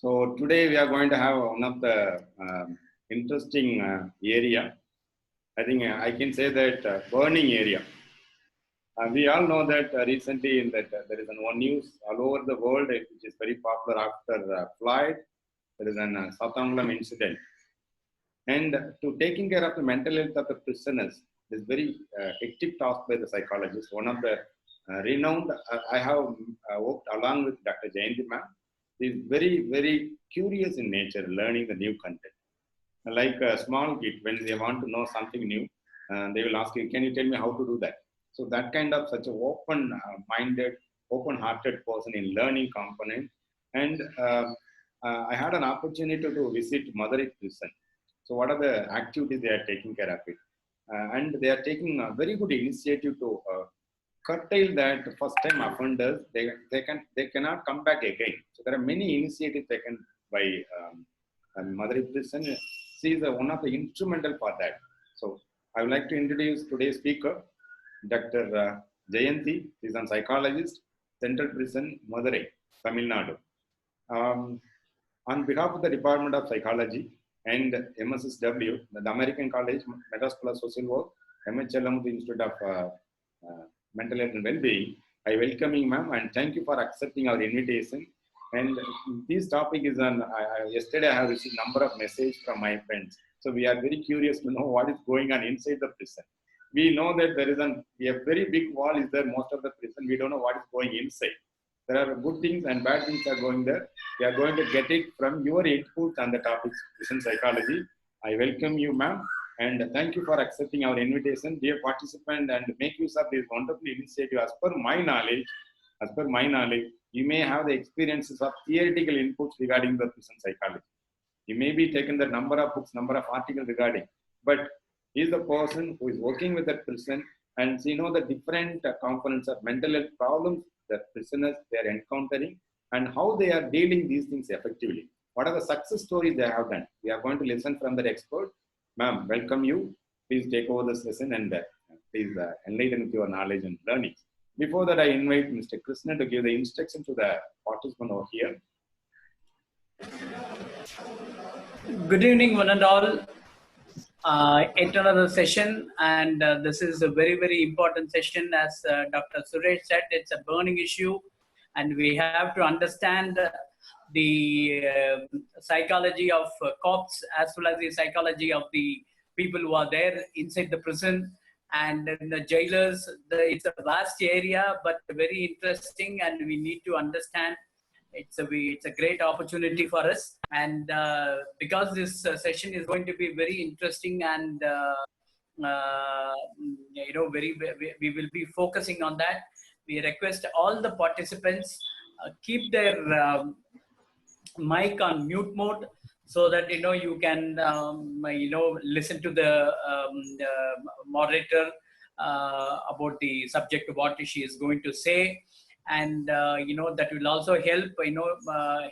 So today we are going to have one of the interesting area. I think I can say that burning area. We all know that recently in that there is one news all over the world which is very popular after Floyd. There is an Southampton incident, and to taking care of the mental health of the prisoners is very hectic task by the psychologist. One of the renowned, I have worked along with Dr. Jayanti ma'am. He is very curious in nature, learning the new content. Like a small kid, when they want to know something new, they will ask you, "Can you tell me how to do that?" So that kind of such an open-minded, open-hearted person in learning component. And I had an opportunity to visit Madurai prison. So what are the activities they are taking care of it? And they are taking a very good initiative to curtail that first time offenders. They cannot come back again. So there are many initiatives taken by Madurai prison. She is one of the instrumental for that. So I would like to introduce today's speaker, Dr. Jayanti. She is a psychologist, Central Prison, Madurai, Tamil Nadu. On behalf of the Department of Psychology and MSSW, the American College, Madras School of Social Work, MHLM, the Institute of Mental Health and Wellbeing, I welcome you, ma'am, and thank you for accepting our invitation. And this topic is on, yesterday I have received a number of messages from my friends. So we are very curious to know what is going on inside the prison. We know that there is a very big wall is there, most of the prison. We don't know what is going inside. There are good things and bad things are going there. We are going to get it from your input on the topic prison psychology. I welcome you, ma'am, and thank you for accepting our invitation, dear participant, and make use of this wonderful initiative. As per my knowledge, you may have the experiences of theoretical inputs regarding the prison psychology. You may be taken the number of books, number of articles regarding, but he is the person who is working with the prison and you know the different components of mental health problems that prisoners they are encountering and how they are dealing these things effectively. What are the success stories they have done? We are going to listen from the expert. Ma'am, welcome you. Please take over this lesson and please enlighten with your knowledge and learning. Before that, I invite Mr. Krishna to give the instruction to the participant over here. Good evening, one and all. Yet another session, and this is a very important session. As Dr. Suresh said, it's a burning issue, and we have to understand the psychology of cops as well as the psychology of the people who are there inside the prison and in the jailers. It's a vast area, but very interesting, and we need to understand. It's a great opportunity for us, and because this session is going to be very interesting and we will be focusing on that. We request all the participants keep their mic on mute mode so that you can listen to the moderator about the subject, what she is going to say. And that will also help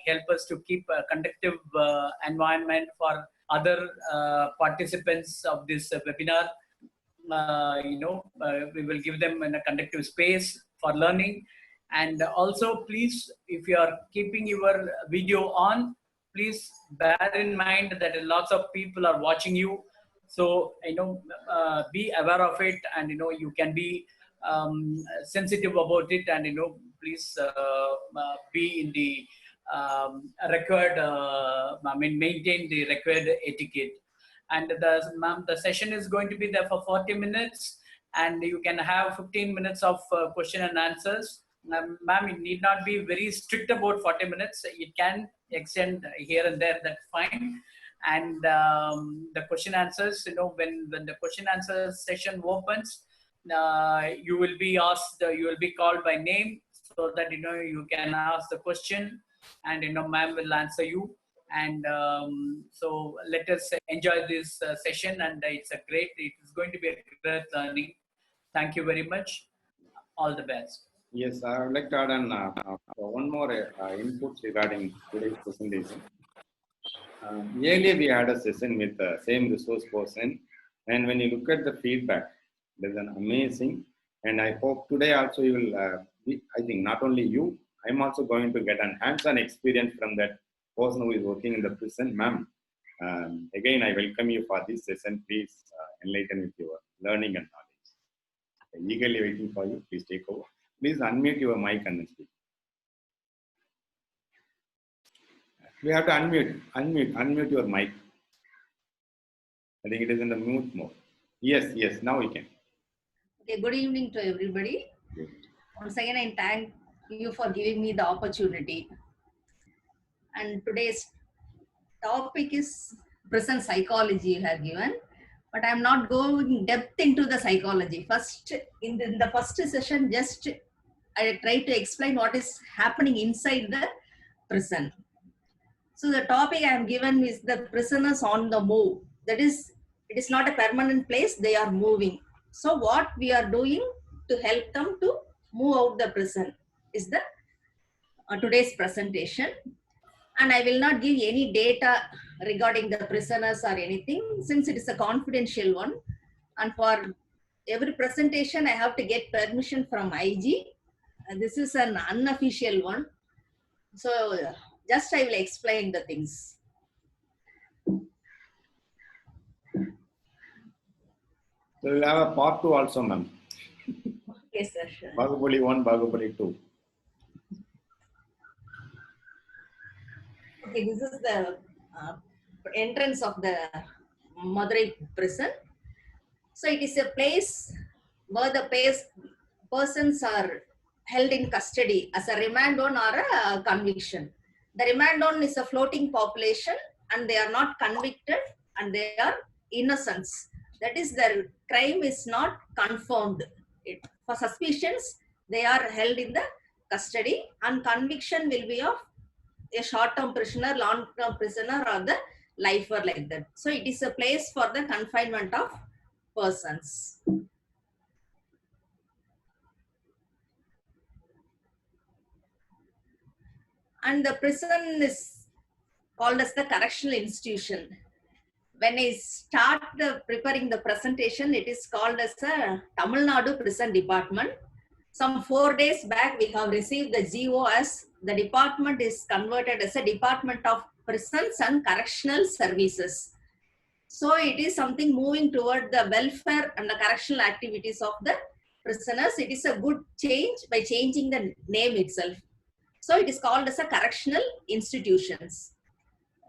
help us to keep a conductive environment for other participants of this webinar. We will give them in a conductive space for learning. And also, please, if you are keeping your video on, please bear in mind that lots of people are watching you. So be aware of it, and you can be sensitive about it, and please be in the required maintain the required etiquette. And the session is going to be there for 40 minutes, and you can have 15 minutes of question and answers. Ma'am, you need not be very strict about 40 minutes. It can extend here and there, that's fine. And the question answers, when the question answer session opens, you will be asked, you will be called by name so that you can ask the question, and ma'am will answer you. And so let us enjoy this session, and it is going to be a great learning. Thank you very much. All the best. Yes, I would like to add on one more input regarding today's presentation. Earlier we had a session with the same resource person, and when you look at the feedback, there's an amazing, and I hope today also you will, I think not only you, I'm also going to get an hands-on experience from that person who is working in the prison, ma'am. Again, I welcome you for this session. Please enlighten with your learning and knowledge. I'm eagerly waiting for you. Please take over. Please unmute your mic and then speak. We have to unmute your mic. I think it is in the mute mode. Yes, now we can. Okay, good evening to everybody. Once again, I thank you for giving me the opportunity. And today's topic is prison psychology you have given, but I'm not going depth into the psychology. First, in the first session, just I try to explain what is happening inside the prison. So the topic I am given is the prisoners on the move. That is, it is not a permanent place, they are moving. So what we are doing to help them to move out the prison is the today's presentation. And I will not give any data regarding the prisoners or anything since it is a confidential one. And for every presentation, I have to get permission from IG. This is an unofficial one. So just I will explain the things. So we'll have a part 2 also, ma'am. Yes, sir. Sure. Bahubali 1, Bahubali 2. Okay, this is the entrance of the Madurai prison. So it is a place where the persons are held in custody as a remand on or a conviction. The remand on is a floating population and they are not convicted and they are innocents. That is, their crime is not confirmed. For suspicions, they are held in the custody and conviction will be of a short-term prisoner, long-term prisoner or the lifer like that. So it is a place for the confinement of persons. And the prison is called as the correctional institution. When I start preparing the presentation, it is called as a Tamil Nadu Prison Department. Some 4 days back, we have received the GO as the department is converted as a Department of Prisons and Correctional Services. So it is something moving toward the welfare and the correctional activities of the prisoners. It is a good change by changing the name itself. So it is called as a correctional institutions.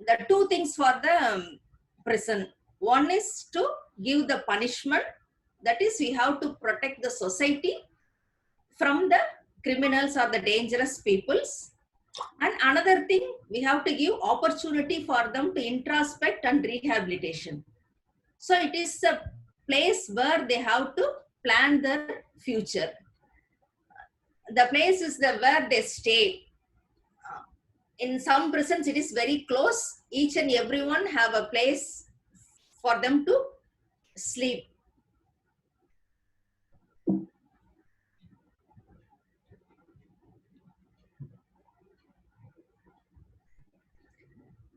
The two things for the prison. One is to give the punishment. That is, we have to protect the society from the criminals or the dangerous peoples. And another thing, we have to give opportunity for them to introspect and rehabilitation. So it is a place where they have to plan their future. The place is where they stay. In some prisons, it is very close. Each and everyone have a place for them to sleep.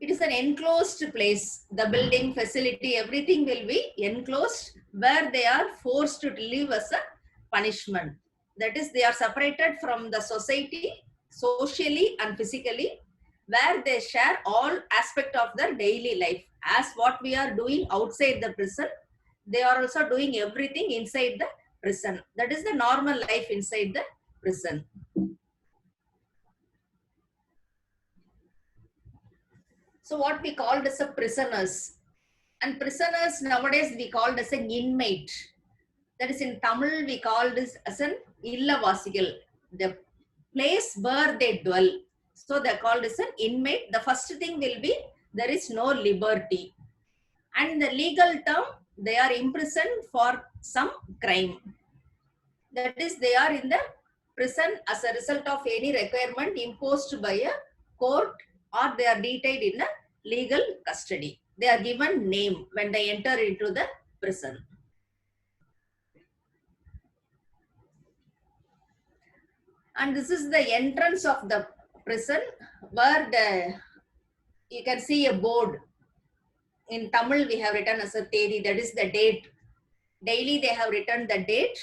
It is an enclosed place. The building, facility, everything will be enclosed where they are forced to live as a punishment. That is, they are separated from the society socially and physically, where they share all aspects of their daily life. As what we are doing outside the prison, they are also doing everything inside the prison. That is the normal life inside the prison. So what we called as a prisoners, and prisoners nowadays we called as an inmate. That is, in Tamil we called this as an illavasigal, the place where they dwell. So they are called as an inmate. The first thing will be there is no liberty, and the legal term, they are imprisoned for some crime. That is, they are in the prison as a result of any requirement imposed by a court, or they are detained in a legal custody. They are given name when they enter into the prison. And this is the entrance of the prison, where you can see a board. In Tamil, we have written as a Tedi, that is the date. Daily they have written the date,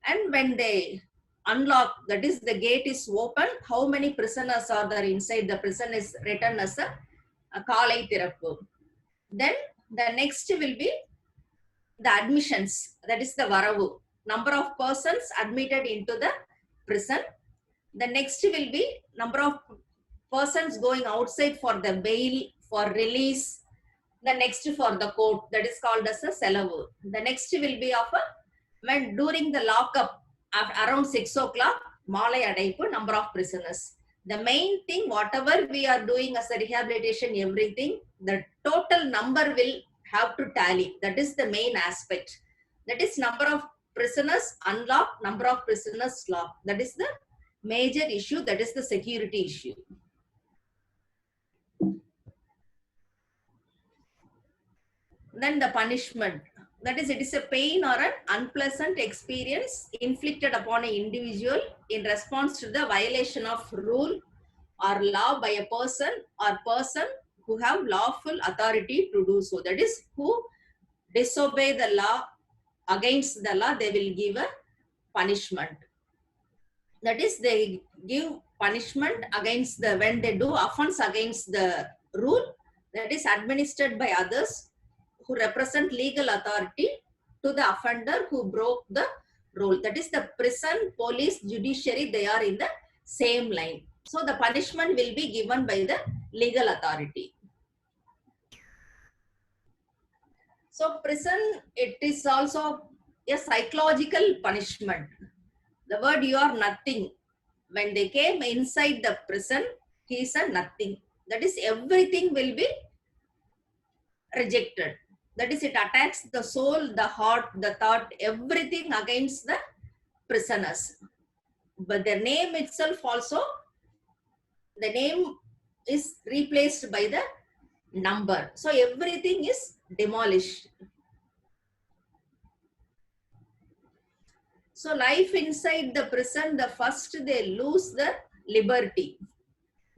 and when they unlock, that is the gate is open, how many prisoners are there inside the prison is written as a காலை திறப்பு. Then the next will be the admissions, that is the varavu, number of persons admitted into the prison. The next will be number of persons going outside for the bail, for release. The next for the court, that is called as a selavu. The next will be of a, when during the lockup around 6 o'clock, malai adaipu, number of prisoners. The main thing, whatever we are doing as a rehabilitation, everything, the total number will have to tally. That is the main aspect. That is number of prisoners unlocked, number of prisoners locked. That is the major issue. That is the security issue. Then the punishment. That is, it is a pain or an unpleasant experience inflicted upon an individual in response to the violation of rule or law by a person or person who have lawful authority to do so. That is, who disobey the law, against the law, they will give a punishment. That is, they give punishment against the, when they do offense against the rule, that is administered by others who represent legal authority to the offender who broke the rule. That is, the prison, police, judiciary, they are in the same line. So the punishment will be given by the legal authority. So prison, it is also a psychological punishment. The word you are nothing. When they came inside the prison, he is a nothing. That is, everything will be rejected. That is, it attacks the soul, the heart, the thought, everything against the prisoners. But the name itself also, the name is replaced by the number. So everything is demolished. So life inside the prison, the first they lose the liberty.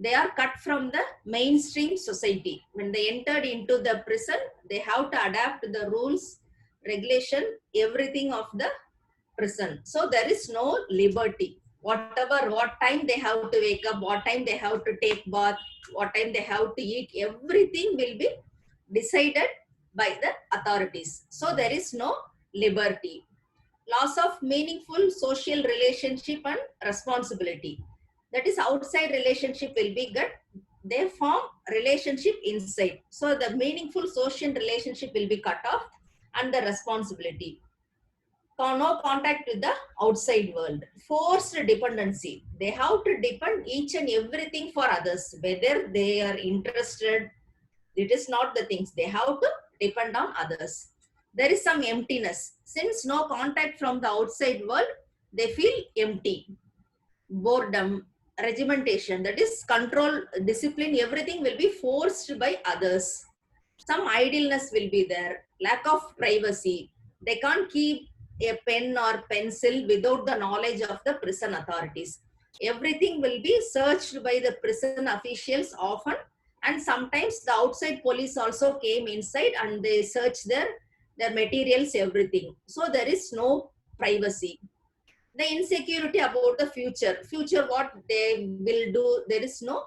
They are cut from the mainstream society. When they entered into the prison, they have to adapt the rules, regulation, everything of the prison. So there is no liberty. Whatever, what time they have to wake up, what time they have to take bath, what time they have to eat, everything will be decided by the authorities. So there is no liberty. Loss of meaningful social relationship and responsibility. That is, outside relationship will be good. They form relationship inside. So the meaningful social relationship will be cut off, and the responsibility. No contact with the outside world. Forced dependency. They have to depend each and everything for others. Whether they are interested, it is not the things. They have to depend on others. There is some emptiness. Since no contact from the outside world, they feel empty. Boredom, regimentation, that is control, discipline, everything will be forced by others. Some idleness will be there. Lack of privacy. They can't keep a pen or pencil without the knowledge of the prison authorities. Everything will be searched by the prison officials often, and sometimes the outside police also came inside and they searched their materials, everything. So there is no privacy. The insecurity about the future. Future, what they will do, there is no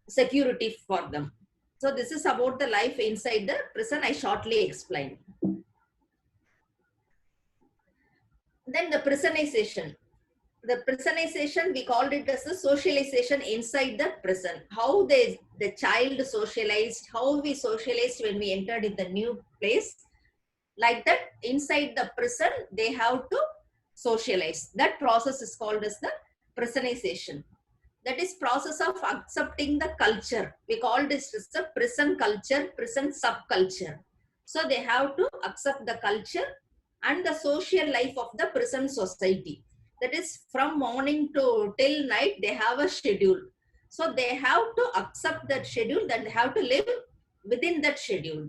security for them. So this is about the life inside the prison. I shortly explained. Then the prisonization. The prisonization, we called it as a socialization inside the prison. How the child socialized, how we socialized when we entered in the new place. Like that, inside the prison, they have to socialize. That process is called as the prisonization. That is process of accepting the culture. We call this as the prison culture, prison subculture. So they have to accept the culture and the social life of the prison society. That is, from morning to till night, they have a schedule. So they have to accept that schedule, that they have to live within that schedule.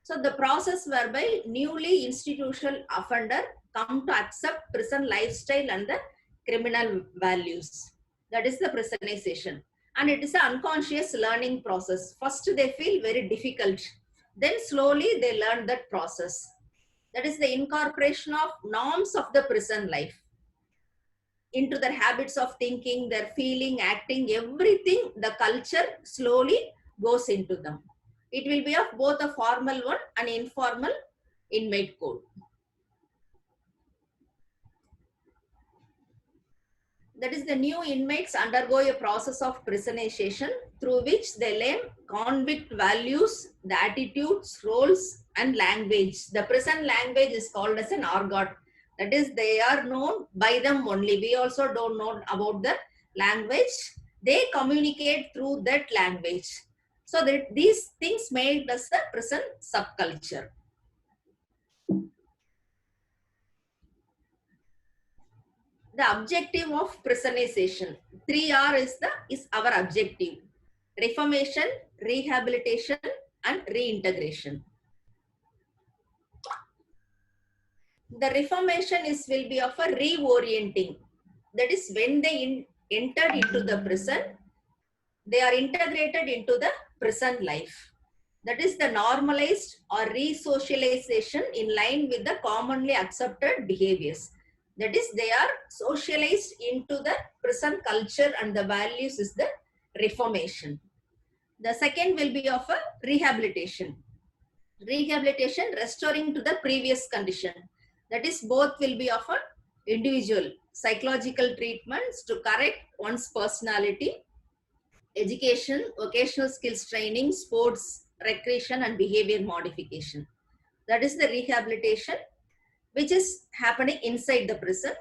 So the process whereby newly institutional offender come to accept prison lifestyle and the criminal values. That is the prisonization. And it is an unconscious learning process. First they feel very difficult. Then slowly they learn that process. That is the incorporation of norms of the prison life into their habits of thinking, their feeling, acting, everything, the culture, slowly goes into them. It will be of both a formal one and informal inmate code. That is, the new inmates undergo a process of prisonization through which they learn convict values, the attitudes, roles, and language. The prison language is called as an argot. That is, they are known by them only. We also don't know about the language. They communicate through that language. So that these things made us a prison subculture. The objective of prisonization. 3R is our objective. Reformation, rehabilitation, and reintegration. The reformation will be of a reorienting. That is, when they entered into the prison, they are integrated into the prison life. That is the normalized or re-socialization in line with the commonly accepted behaviors. That is, they are socialized into the prison culture and the values is the reformation. The second will be of a rehabilitation. Rehabilitation, restoring to the previous condition. That is, both will be of an individual psychological treatments to correct one's personality, education, vocational skills training, sports, recreation, and behavior modification. That is the rehabilitation, which is happening inside the prison.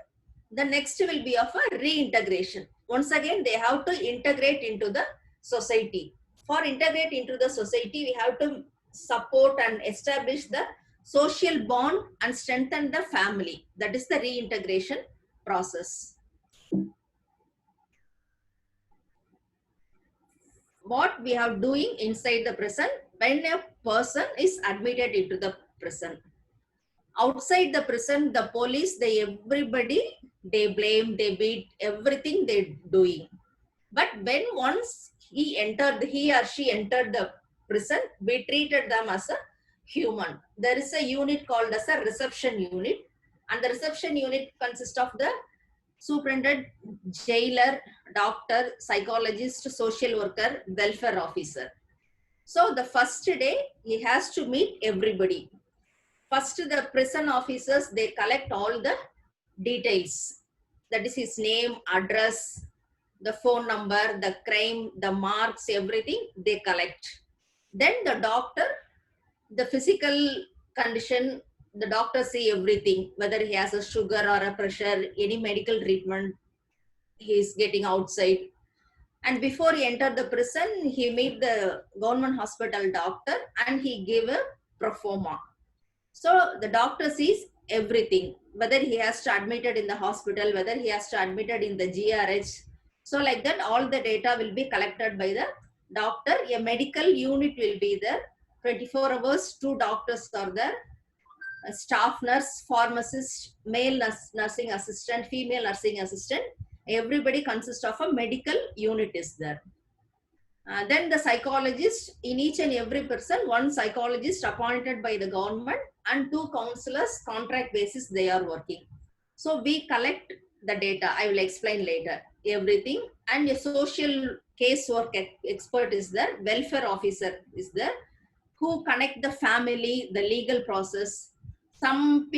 The next will be of a reintegration. Once again, they have to integrate into the society. For integrate into the society, we have to support and establish the social bond and strengthen the family. That is the reintegration process. What we are doing inside the prison when a person is admitted into the prison. Outside the prison, the police, everybody, they blame, they beat, everything they're doing. But when once he or she entered the prison, we treated them as a human. There is a unit called as a reception unit, and the reception unit consists of the superintendent, jailer, doctor, psychologist, social worker, welfare officer. So the first day, he has to meet everybody. First, the prison officers, they collect all the details. That is his name, address, the phone number, the crime, the marks, everything they collect. Then the doctor, the physical condition, the doctor see everything, whether he has a sugar or a pressure, any medical treatment he is getting outside. And before he entered the prison, he meet the government hospital doctor and he gave a pro forma. So the doctor sees everything, whether he has to admitted in the hospital, whether he has to admitted in the GRH. So like that, all the data will be collected by the doctor. A medical unit will be there. 24 hours, 2 doctors are there. A staff nurse, pharmacist, male nursing assistant, female nursing assistant. Everybody consists of a medical unit is there. Then the psychologist, in each and every person, one psychologist appointed by the government and 2 counselors, contract basis they are working. So we collect the data. I will explain later everything. And a social casework expert is there, welfare officer is there, who connect the family, the legal process. Some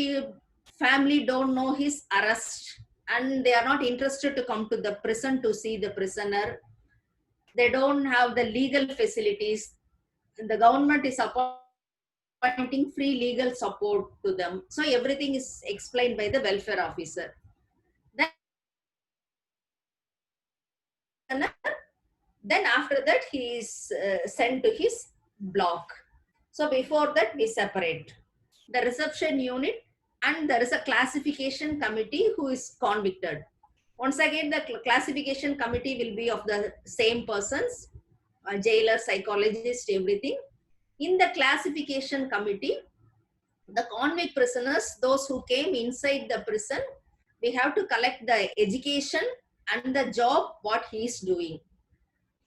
family don't know his arrest and they are not interested to come to the prison to see the prisoner. They don't have the legal facilities. The government is appointing free legal support to them. So everything is explained by the welfare officer. Then after that, he is sent to his block. So before that, we separate the reception unit, and there is a classification committee who is convicted. Once again, the classification committee will be of the same persons, jailer, psychologist, everything. In the classification committee, the convict prisoners, those who came inside the prison, we have to collect the education and the job, what he is doing.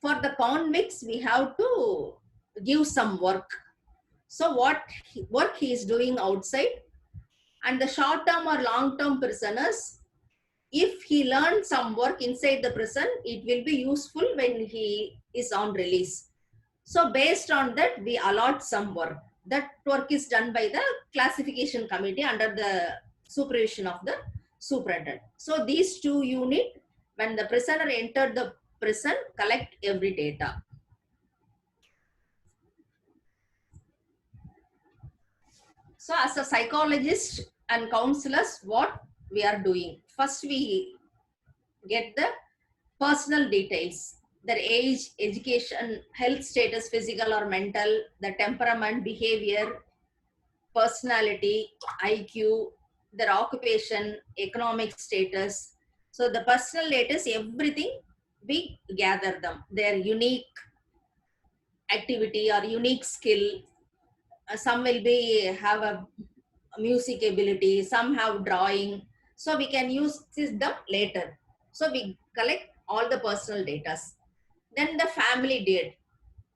For the convicts, we have to give some work. So what work he is doing outside, and the short-term or long-term prisoners, if he learns some work inside the prison, it will be useful when he is on release. So based on that, we allot some work. That work is done by the classification committee under the supervision of the superintendent. So these two units, when the prisoner entered the prison, collect every data. So as a psychologist and counselors, what we are doing? First, we get the personal details, their age, education, health status, physical or mental, the temperament, behavior, personality, IQ, their occupation, economic status. So the personal data, everything we gather them, their unique activity or unique skill. Some will be have a music ability, some have drawing. So we can use them later. So we collect all the personal data. Then the family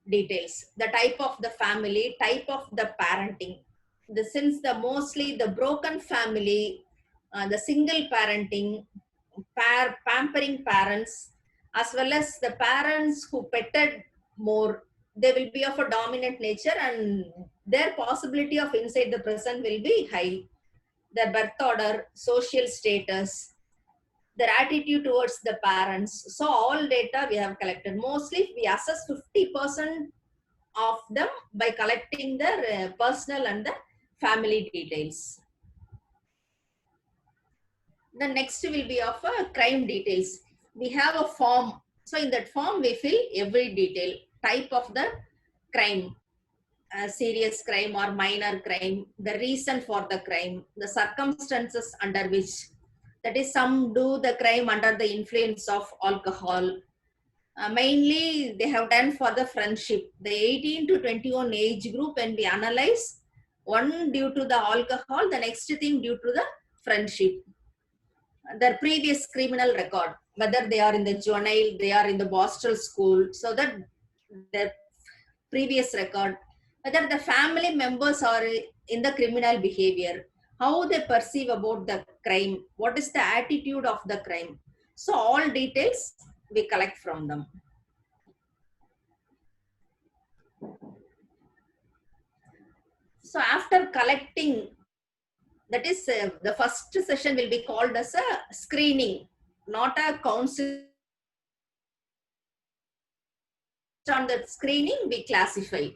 details, the type of the family, type of the parenting. Since the mostly the broken family, the single parenting, pampering parents, as well as the parents who petted more, they will be of a dominant nature and their possibility of inside the prison will be high. Their birth order, social status, their attitude towards the parents. So all data we have collected. Mostly we assess 50% of them by collecting their personal and the family details. The next will be of crime details. We have a form. So in that form we fill every detail, type of the crime, serious crime or minor crime, the reason for the crime, the circumstances under which, that is some do the crime under the influence of alcohol. Mainly they have done for the friendship, the 18 to 21 age group, and we analyze one due to the alcohol, the next thing due to the friendship. Their previous criminal record, whether they are in the juvenile, they are in the Boston school, so that their previous record, whether the family members are in the criminal behavior, how they perceive about the crime, what is the attitude of the crime. So all details we collect from them. So after collecting, that is the first session will be called as a screening, not a counseling. On that screening, we classify.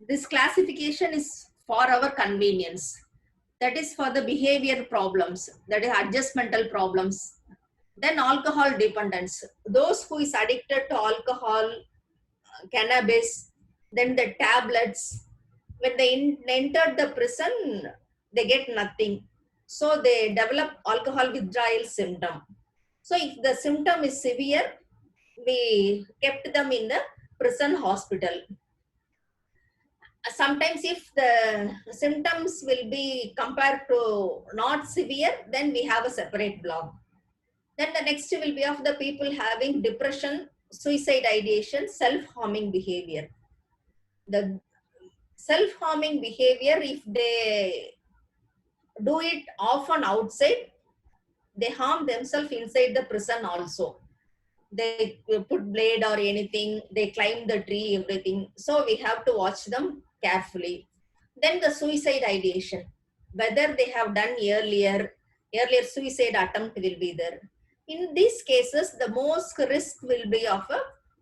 This classification is for our convenience. That is for the behavior problems, that is adjustmental problems. Then alcohol dependence, those who is addicted to alcohol, cannabis, then the tablets. When they enter the prison, they get nothing. So they develop alcohol withdrawal symptom. So if the symptom is severe, we kept them in the prison hospital. Sometimes if the symptoms will be compared to not severe, then we have a separate block. Then the next will be of the people having depression, suicide ideation, self-harming behavior. The self-harming behavior, if they do it often outside, they harm themselves inside the prison also. They put blade or anything, they climb the tree, everything. So we have to watch them carefully. Then the suicide ideation, whether they have done earlier suicide attempt will be there. In these cases, the most risk will be of a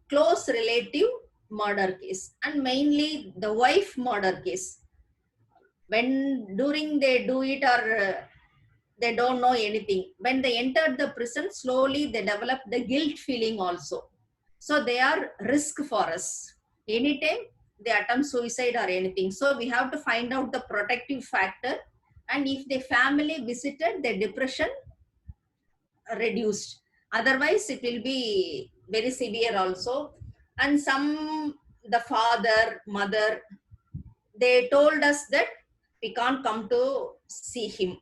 close relative murder case, and mainly the wife murder case. When during they do it or they don't know anything. When they enter the prison, slowly they develop the guilt feeling also. So they are risk for us. Anytime they attempt suicide or anything. So we have to find out the protective factor. And if the family visited, the depression reduced. Otherwise, it will be very severe also. And some, the father, mother, they told us that we can't come to see him.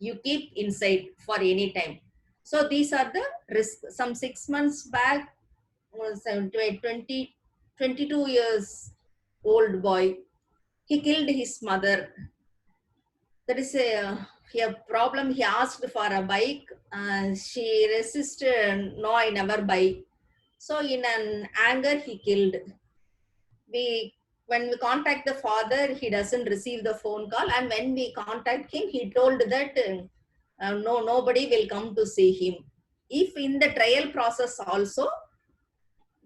You keep inside for any time. So these are the risks. Some 6 months back, 22 years old boy, he killed his mother. That is a problem. He asked for a bike. She resisted, no, I never buy. So in an anger, he killed. when we contact the father, he doesn't receive the phone call, and when we contact him, he told that no, nobody will come to see him. If in the trial process also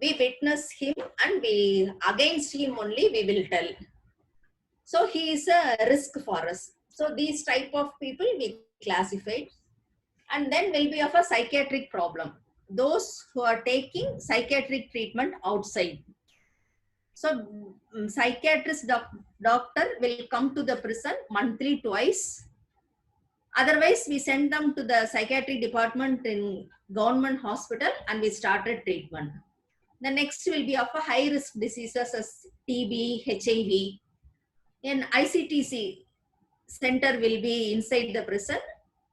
we witness him and we against him only we will tell. So he is a risk for us. So these type of people we classified. And then will be of a psychiatric problem, those who are taking psychiatric treatment outside. So psychiatrist doctor will come to the prison monthly twice. Otherwise, we send them to the psychiatric department in government hospital and we started treatment. The next will be of a high risk diseases as TB, HIV. In ICTC center will be inside the prison.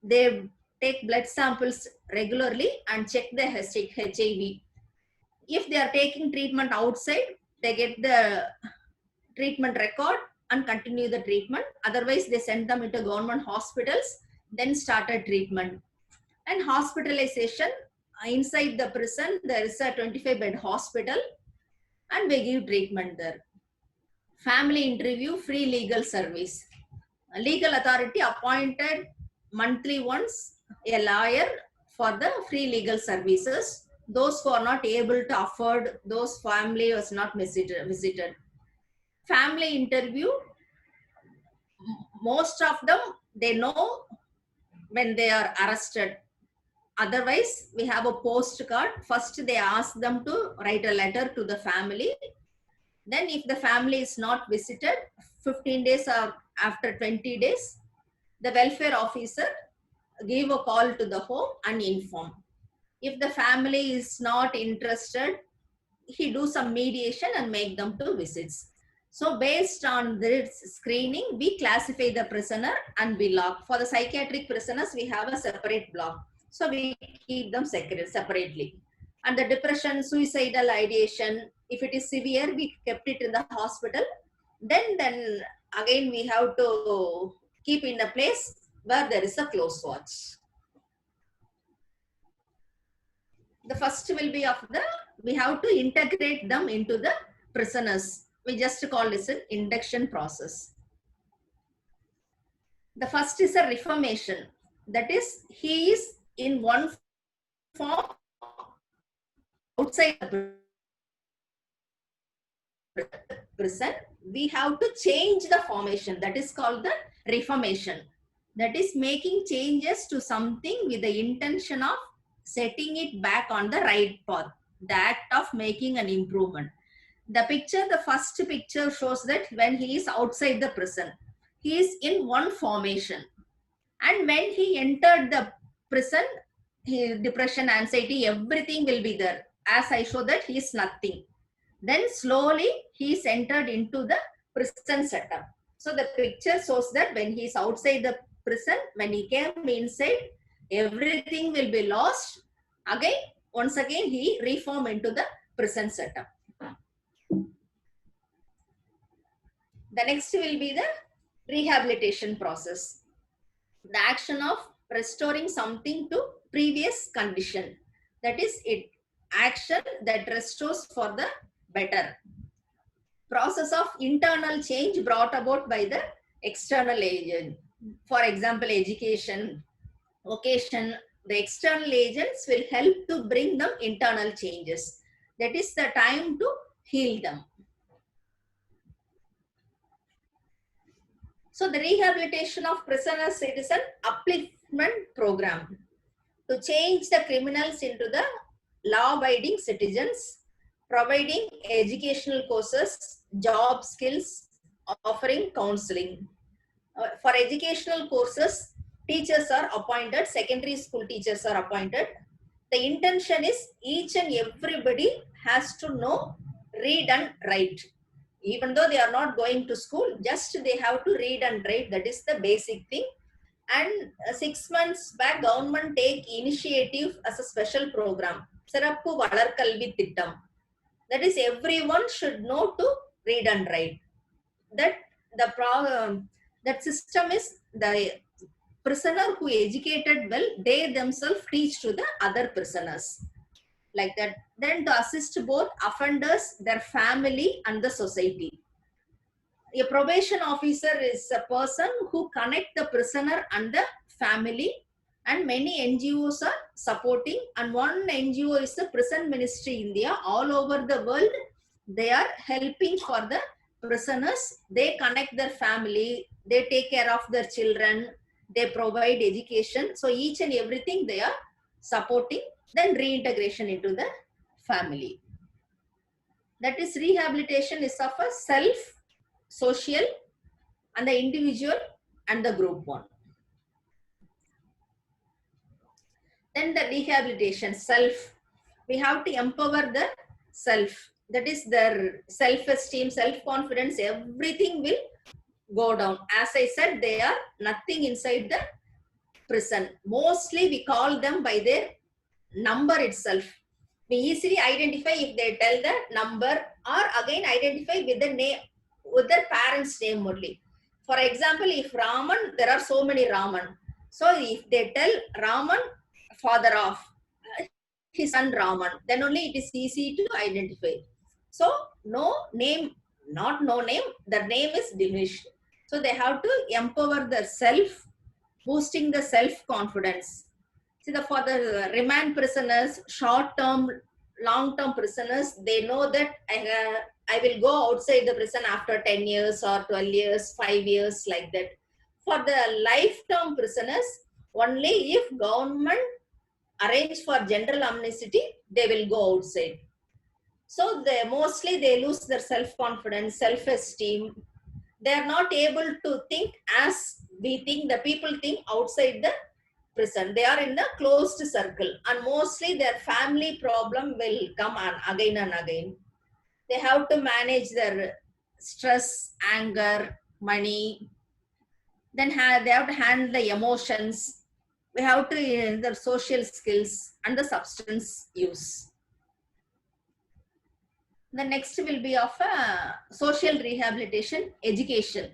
They take blood samples regularly and check the HIV. If they are taking treatment outside, they get the treatment record and continue the treatment. Otherwise, they send them into government hospitals, then started treatment. And hospitalization, inside the prison, there is a 25-bed hospital and we give treatment there. Family interview, free legal service. A legal authority appointed monthly once a lawyer for the free legal services. Those who are not able to afford, those family was not visited. Family interview, most of them, they know when they are arrested. Otherwise, we have a postcard. First, they ask them to write a letter to the family. Then if the family is not visited, 15 days or after 20 days, the welfare officer give a call to the home and inform. If the family is not interested, he do some mediation and make them to visits. So based on this screening, we classify the prisoner and we lock. For the psychiatric prisoners, we have a separate block. So we keep them separately. And the depression, suicidal ideation, if it is severe, we kept it in the hospital. Then again, we have to keep in a place where there is a close watch. The first will be of the, we have to integrate them into the prisoners. We just call this an induction process. The first is a reformation. That is, he is in one form outside the prison. We have to change the formation. That is called the reformation. That is making changes to something with the intention of setting it back on the right path. The act of making an improvement. The picture, the first picture shows that when he is outside the prison, he is in one formation. And when he entered the prison, depression, anxiety, everything will be there. As I show that he is nothing. Then slowly he is entered into the prison setup. So the picture shows that when he is outside the prison, when he came inside, everything will be lost. Again, once again, he reformed into the prison setup. The next will be the rehabilitation process. The action of restoring something to previous condition. That is it. Action that restores for the better. Process of internal change brought about by the external agent. For example, education, vocation. The external agents will help to bring them internal changes. That is the time to heal them. So the rehabilitation of prisoners, it is an upliftment program to change the criminals into the law-abiding citizens, providing educational courses, job skills, offering counseling. For educational courses, teachers are appointed, secondary school teachers are appointed. The intention is each and everybody has to know, read and write. Even though they are not going to school, just they have to read and write. That is the basic thing. And 6 months back, government take initiative as a special program. Sirappu Valarkalvi Tittam. That is, everyone should know to read and write. That system is the prisoner who educated well, they themselves teach to the other prisoners. like that. Then to assist both offenders, their family and the society. A probation officer is a person who connect the prisoner and the family, and many NGOs are supporting, and one NGO is the Prison Ministry India. All over the world, they are helping for the prisoners. They connect their family, they take care of their children, they provide education. So each and everything they are supporting, then reintegration into the family. That is, rehabilitation is of a self, social, and the individual and the group one. Then the rehabilitation, self. We have to empower the self. That is their self-esteem, self-confidence, everything will go down. As I said, they are nothing inside the prison. Mostly we call them by their number itself. We easily identify if they tell the number, or again identify with the name, with their parents' name only. For example, if Raman, there are so many Raman. So if they tell Raman, father of his son Raman, then only it is easy to identify. So no name, not no name, the name is diminished. So they have to empower the self, boosting the self-confidence. See, for the remand prisoners, short-term, long-term prisoners, they know that I will go outside the prison after 10 years or 12 years, 5 years, like that. For the lifetime prisoners, only if government arrange for general amnesty, they will go outside. So mostly they lose their self-confidence, self-esteem. They are not able to think as we think, the people think outside the prison. They are in the closed circle, and mostly their family problem will come on again and again. They have to manage their stress, anger, money. Then they have to handle the emotions. We have to the social skills and the substance use. The next will be of social rehabilitation, education.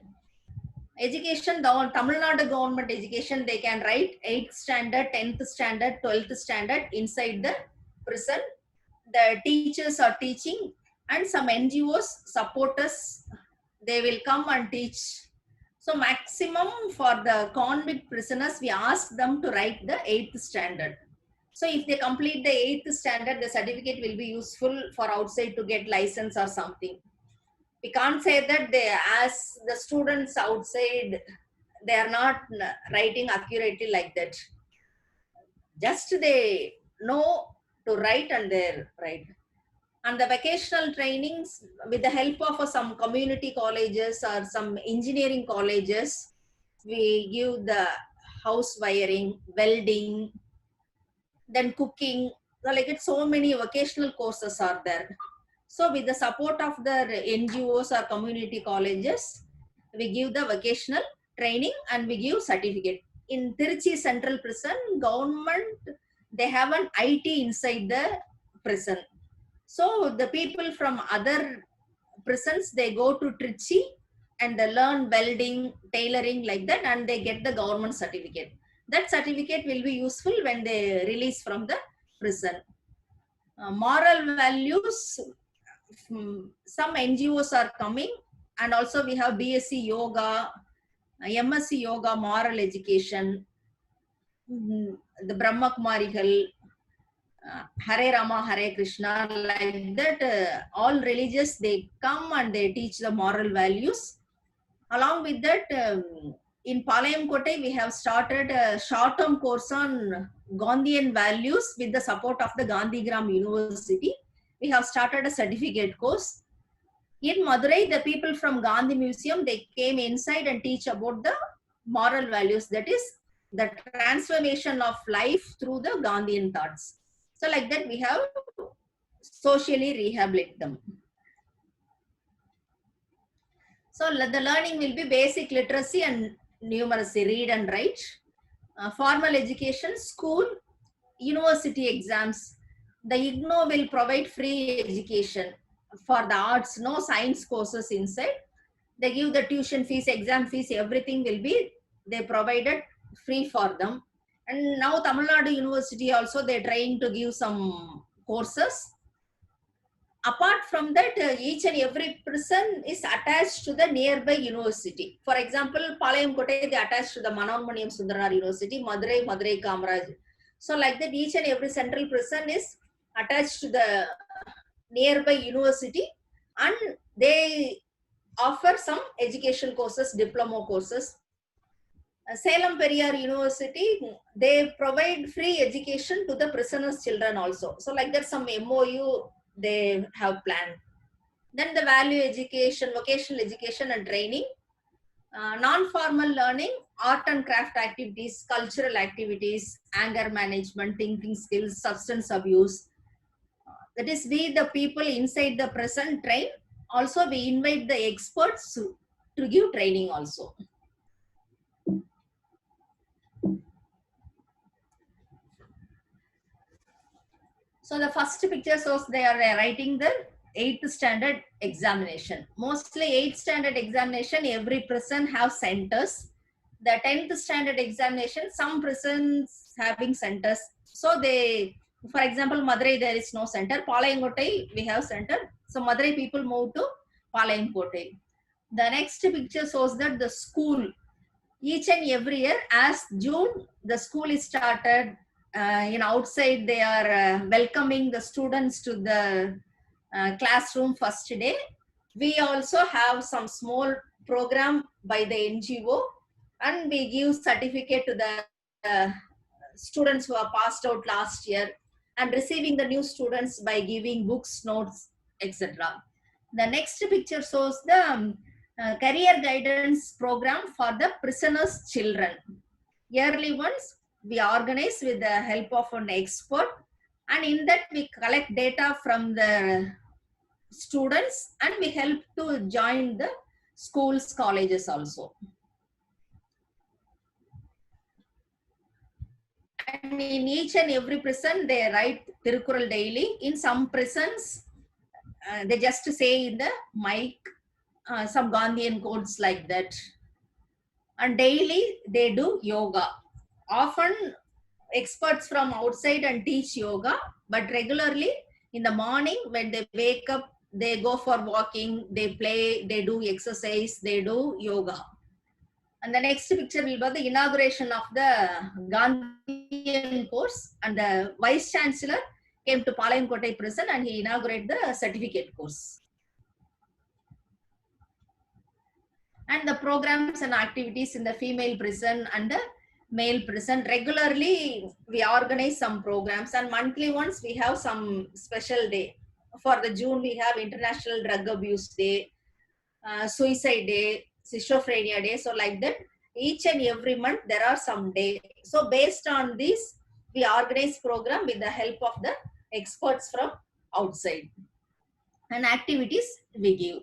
Education, the Tamil Nadu government education, they can write 8th standard, 10th standard, 12th standard inside the prison. The teachers are teaching, and some NGOs support us. They will come and teach. So maximum for the convict prisoners, we ask them to write the 8th standard. So if they complete the 8th standard, the certificate will be useful for outside to get license or something. We can't say that they, as the students outside, they are not writing accurately like that. Just they know to write and they write. And the vocational trainings, with the help of some community colleges or some engineering colleges, we give the house wiring, welding, then cooking. So like it, so many vocational courses are there. So with the support of the NGOs or community colleges, we give the vocational training and we give certificate. In Tiruchi Central Prison, government, they have an IT inside the prison. So the people from other prisons, they go to Trichy and they learn welding, tailoring, like that, and they get the government certificate. That certificate will be useful when they release from the prison. Moral values, some NGOs are coming, and also we have BSc Yoga, MSc Yoga, moral education, the Brahma Kumarigal, Hare Rama, Hare Krishna, like that. All religious, they come and they teach the moral values. Along with that, in Palayam Kotte, we have started a short-term course on Gandhian values with the support of the Gandhigram University. We have started a certificate course. In Madurai, the people from Gandhi Museum, they came inside and teach about the moral values. That is the transformation of life through the Gandhian thoughts. So like that, we have socially rehabilitate them. So the learning will be basic literacy and numeracy, read and write. Formal education, school, university exams. The IGNOU will provide free education for the arts, no science courses inside. They give the tuition fees, exam fees, everything will be, they provided free for them. And now Tamil Nadu University also, they're trying to give some courses. Apart from that, each and every prison is attached to the nearby university. For example, Palayam Kotte, they attached to the Manomaniyam Sundaranaar University, Madurai Kamaraj. So like that, each and every central prison is attached to the nearby university, and they offer some education courses, diploma courses. Salem Periyar University, they provide free education to the prisoners' children also. So like that, some MOU they have planned. Then the value education, vocational education and training, non-formal learning, art and craft activities, cultural activities, anger management, thinking skills, substance abuse. That is, we the people inside the prison train. Also, we invite the experts to give training also. So the first picture shows they are writing the 8th standard examination. Mostly 8th standard examination, every prison have centers. The 10th standard examination, some prisons having centers. So they, for example, Madurai, there is no center. Palayam Kotte, we have center. So Madurai people move to Palayam Kotte. The next picture shows that the school, each and every year, as June, the school is started. Outside they are welcoming the students to the classroom first day. We also have some small program by the NGO, and we give certificate to the students who have passed out last year, and receiving the new students by giving books, notes, etc. The next picture shows the career guidance program for the prisoners' children. Yearly ones we organize with the help of an expert, and in that we collect data from the students, and we help to join the schools, colleges also. And in each and every prison, they write Tirukural daily. In some prisons, they just say in the mic some Gandhian quotes like that. And daily they do yoga. Often experts from outside and teach yoga, but regularly in the morning when they wake up, they go for walking, they play, they do exercise, they do yoga. And the next picture will be the inauguration of the Gandhian course, and the Vice Chancellor came to Palayam Kotte prison and he inaugurated the certificate course. And the programs and activities in the female prison and the male prison, regularly we organize some programs, and monthly ones we have some special day. For the June we have International Drug Abuse Day, Suicide Day, Schizophrenia Day. So like that, each and every month there are some day. So based on this, we organize program with the help of the experts from outside, and activities we give.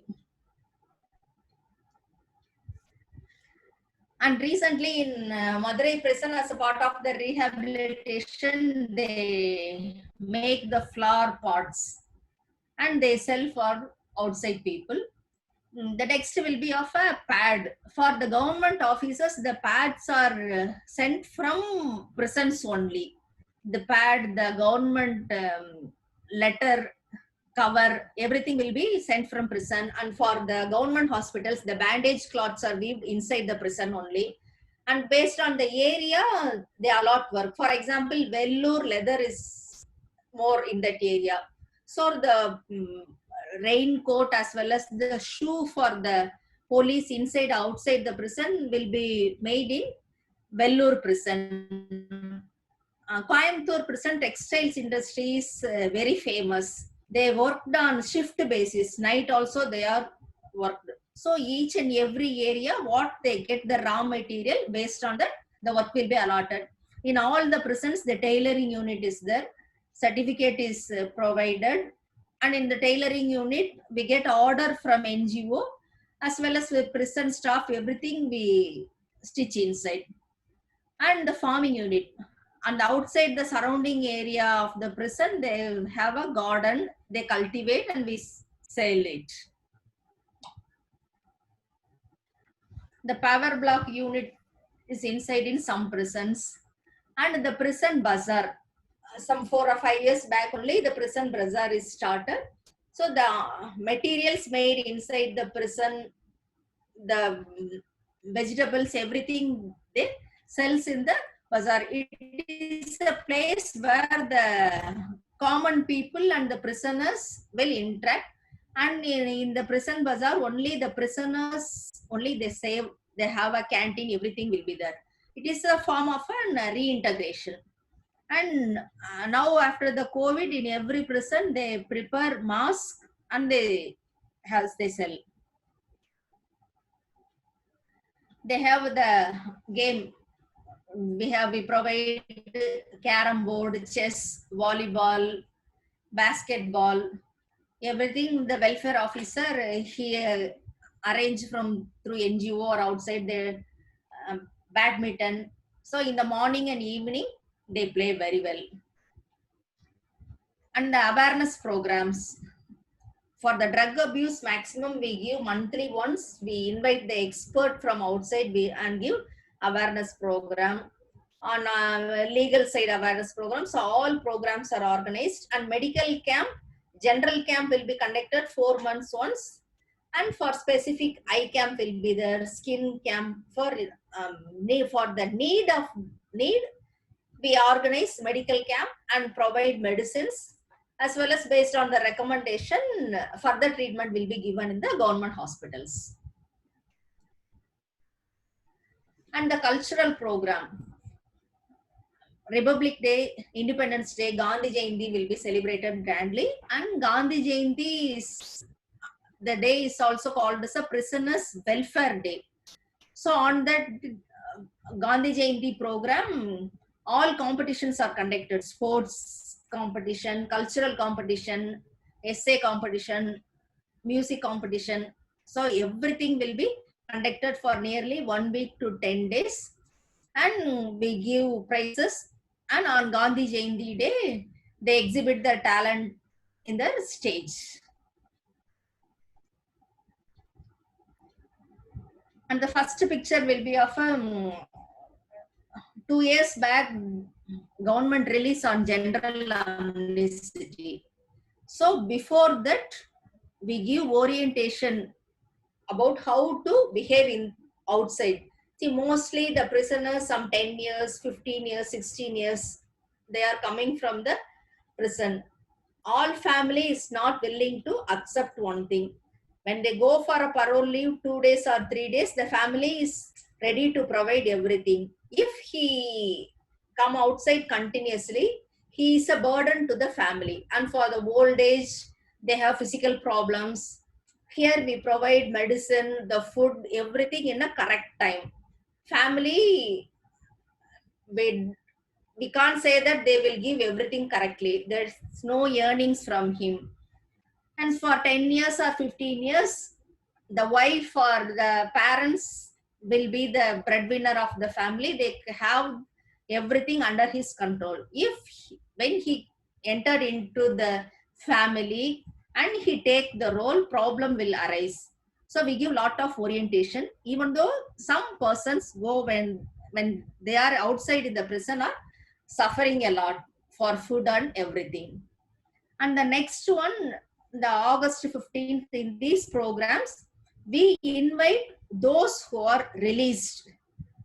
And recently in Madurai prison, as a part of the rehabilitation, they make the flower pots and they sell for outside people. The next will be of a pad. For the government officers, the pads are sent from prisons only. The pad, the government letter, cover, everything will be sent from prison. And for the government hospitals, the bandage cloths are weaved inside the prison only. And based on the area, they allot work. For example, Vellore leather is more in that area. So the raincoat as well as the shoe for the police inside, outside the prison will be made in Vellore prison. Coimbatore prison textiles industry is very famous. They worked on shift basis. Night also they are worked. So each and every area, what they get the raw material, based on that, the work will be allotted. In all the prisons, the tailoring unit is there. Certificate is provided. And in the tailoring unit, we get order from NGO, as well as with prison staff, everything we stitch inside. And the farming unit. And outside the surrounding area of the prison, they have a garden, they cultivate and we sell it. The power block unit is inside in some prisons. And the prison bazaar. some 4 or 5 years back only the prison bazaar is started. So the materials made inside the prison, the vegetables, everything they sells in the bazaar. It is a place where the common people and the prisoners will interact. And in the prison bazaar, only the prisoners, only they save, they have a canteen, everything will be there. It is a form of a reintegration. And now after the COVID, in every prison, they prepare mask and they sell. They have the game. We provide carom board, chess, volleyball, basketball, everything. The welfare officer he arranged from through NGO or outside the badminton. So in the morning and evening they play very well. And the awareness programs. For the drug abuse maximum, we give monthly once. We invite the expert from outside and give awareness program. On legal side awareness programs, so all programs are organized. And medical camp, general camp will be conducted 4 months once. And for specific eye camp will be there, skin camp. For the need, we organize medical camp and provide medicines, as well as based on the recommendation, further treatment will be given in the government hospitals. And the cultural program. Republic Day, Independence Day, Gandhi Jayanti will be celebrated grandly. And Gandhi Jayanti is, the day is also called as a Prisoners Welfare Day. So on that Gandhi Jayanti program, all competitions are conducted. Sports competition, cultural competition, essay competition, music competition. So everything will be conducted for nearly 1 week to 10 days. And we give prizes. And on Gandhi Jayanti day, they exhibit their talent in the stage. And the first picture will be of 2 years back, government release on general amnesty. So before that, we give orientation about how to behave in outside. See, mostly the prisoners, some 10 years, 15 years, 16 years, they are coming from the prison. All family is not willing to accept one thing. When they go for a parole leave, 2 days or 3 days, the family is ready to provide everything. If he come outside continuously, he is a burden to the family. And for the old age, they have physical problems. Here we provide medicine, the food, everything in a correct time. Family, we can't say that they will give everything correctly. There's no earnings from him. And for 10 years or 15 years, the wife or the parents will be the breadwinner of the family. They have everything under his control. When he entered into the family and he take the role, problem will arise. So we give lot of orientation, even though some persons go when they are outside in the prison are suffering a lot for food and everything. And the next one, the August 15th, in these programs, we invite those who are released.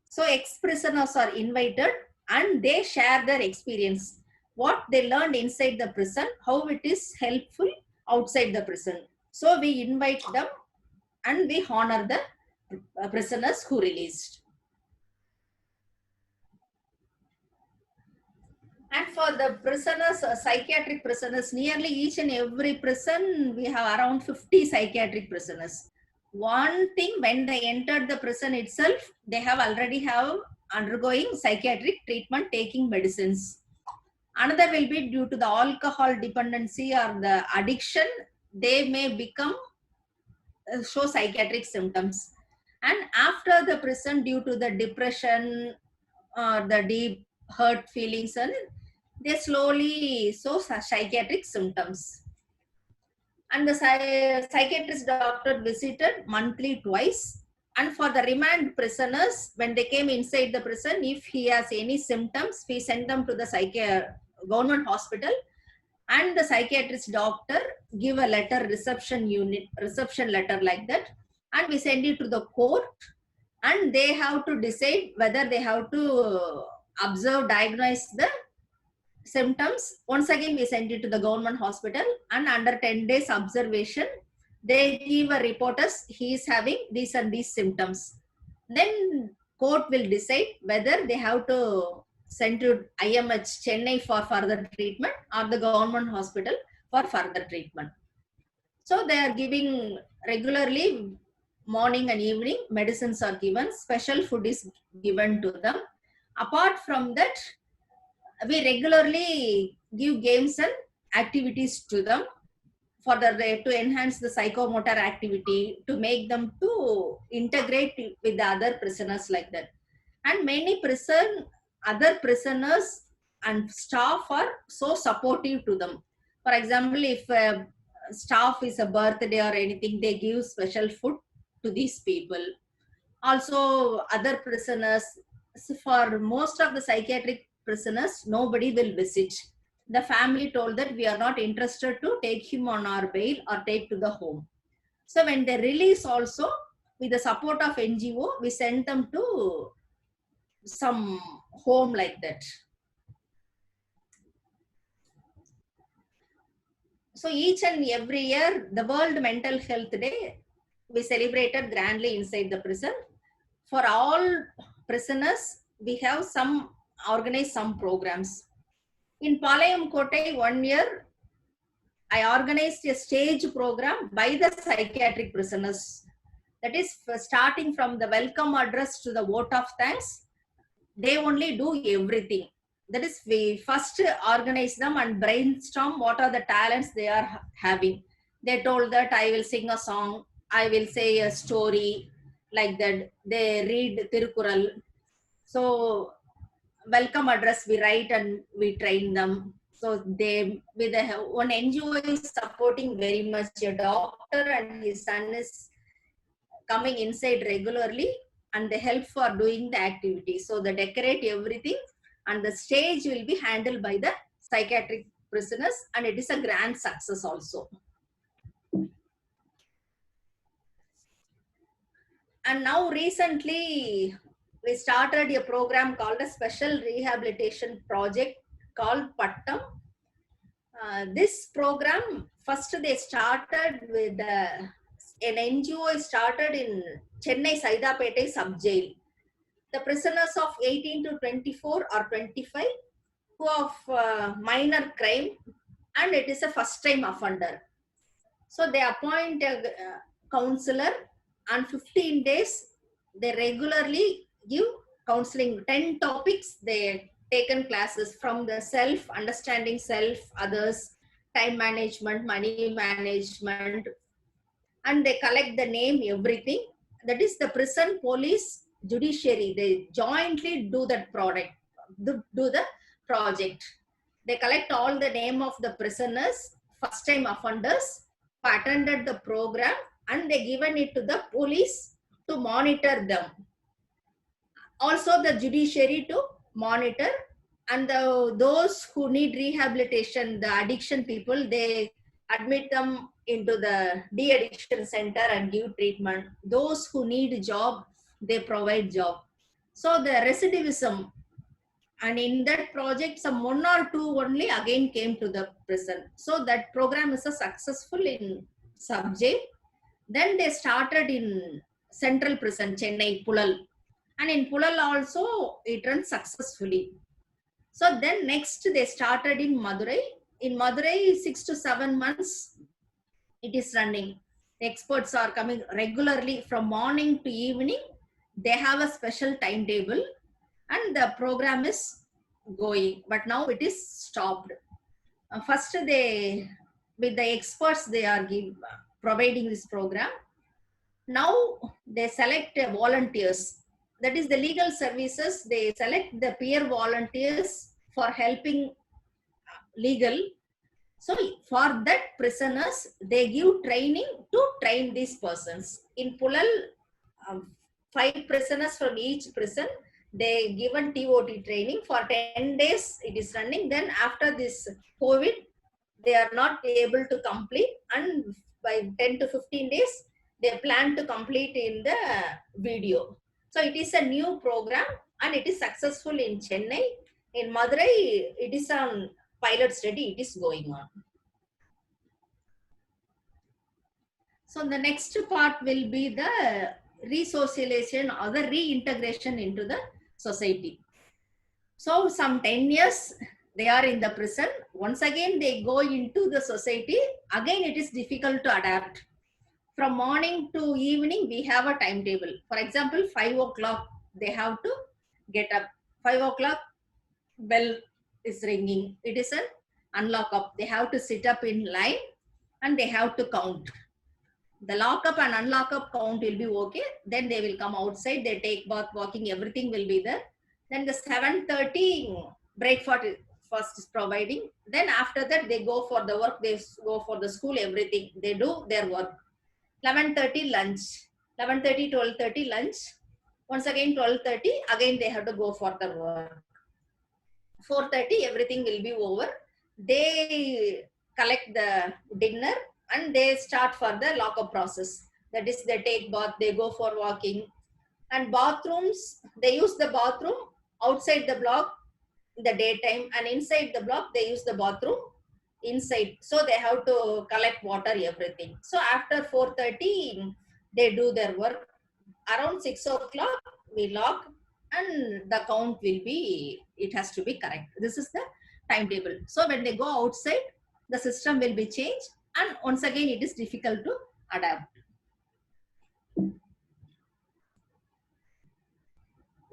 So ex-prisoners are invited and they share their experience, what they learned inside the prison, how it is helpful outside the prison. So we invite them and we honor the prisoners who released. And for the prisoners, psychiatric prisoners, nearly each and every prison, we have around 50 psychiatric prisoners. One thing, when they entered the prison itself, they have already undergoing psychiatric treatment, taking medicines. Another will be due to the alcohol dependency or the addiction, they may become, show psychiatric symptoms. And after the prison, due to the depression, the deep hurt feelings, and they slowly show psychiatric symptoms. And the psychiatrist doctor visited monthly twice. And for the remand prisoners, when they came inside the prison, if he has any symptoms, we send them to the government hospital, and the psychiatrist doctor give a letter, reception letter like that, and we send it to the court, and they have to decide whether they have to observe, diagnose the symptoms. Once again, we send it to the government hospital, and under 10 days observation, they give a report as he is having these and these symptoms. Then court will decide whether they have to send to IMH Chennai for further treatment or the government hospital for further treatment. So they are giving regularly, morning and evening, medicines are given, special food is given to them. Apart from that, we regularly give games and activities to them for to enhance the psychomotor activity, to make them to integrate with the other prisoners like that. And many other prisoners and staff are so supportive to them. For example, if staff is a birthday or anything, they give special food to these people. Also, other prisoners, for most of the psychiatric prisoners, nobody will visit. The family told that we are not interested to take him on our bail or take to the home. So when they release also, with the support of NGO, we send them to some home like that. So each and every year, the World Mental Health Day, we celebrated grandly inside the prison. For all prisoners, we have organized some programs. In Palayam Kotai, 1 year, I organized a stage program by the psychiatric prisoners. That is, starting from the welcome address to the vote of thanks, they only do everything. That is, we first organize them and brainstorm what are the talents they are having. They told that I will sing a song, I will say a story, like that. They read Tirukural. So welcome address we write and we train them. So they, with one NGO is supporting very much. A doctor and his son is coming inside regularly, and they help for doing the activity. So they decorate everything, and the stage will be handled by the psychiatric prisoners, and it is a grand success also. And now recently, we started a program called a Special Rehabilitation Project called Pattam. This program, first they started with an NGO started in Chennai Saidapete sub-jail. The prisoners of 18 to 24 or 25 who of minor crime, and it is a first time offender. So they appoint a counselor, and 15 days they regularly give counseling. 10 topics they taken classes, from the self, understanding self, others, time management, money management, and they collect the name, everything. That is the prison, police, judiciary, they jointly do that project. They collect all the name of the prisoners, first time offenders who attended the program, and they given it to the police to monitor them. Also the judiciary to monitor, and those who need rehabilitation, the addiction people, they admit them into the de-addiction center and give treatment. Those who need a job, they provide job. So the recidivism, and in that project, some 1 or 2 only again came to the prison. So that program is a successful in sub-jail. Then they started in Central Prison, Chennai, Pulal. And in Pulal also, it runs successfully. So then next they started in Madurai. In Madurai, 6 to 7 months, it is running. The experts are coming regularly from morning to evening. They have a special timetable, and the program is going, but now it is stopped. First they, with the experts, they are providing this program. Now they select volunteers. That is the legal services. They select the peer volunteers for helping legal. So for that prisoners, they give training to train these persons. In Pulal, 5 prisoners from each prison, they given TOT training for 10 days. It is running. Then after this COVID, they are not able to complete, and by 10 to 15 days, they plan to complete in the video. So it is a new program and it is successful in Chennai. In Madurai, it is on pilot study. It is going on. So the next part will be the resocialization or the reintegration into the society. So some 10 years they are in the prison. Once again they go into the society. Again it is difficult to adapt. From morning to evening we have a timetable. For example, 5 o'clock they have to get up. 5 o'clock bell is ringing. It is an unlock up. They have to sit up in line and they have to count. The lockup and unlock up count will be okay. Then they will come outside. They take bath, walking, everything will be there. Then the 7:30 breakfast first is providing. Then after that they go for the work. They go for the school. Everything they do their work. 11:30 lunch. 11:30, 12:30 lunch. Once again 12:30. Again they have to go for the work. 4:30 everything will be over. They collect the dinner and they start for the lockup process. That is, they take bath, they go for walking. And bathrooms, they use the bathroom outside the block in the daytime, and inside the block they use the bathroom inside. So they have to collect water, everything. So after 4:30 they do their work. Around 6 o'clock we lock and the count will be, it has to be correct. This is the timetable. So when they go outside, the system will be changed, and once again it is difficult to adapt.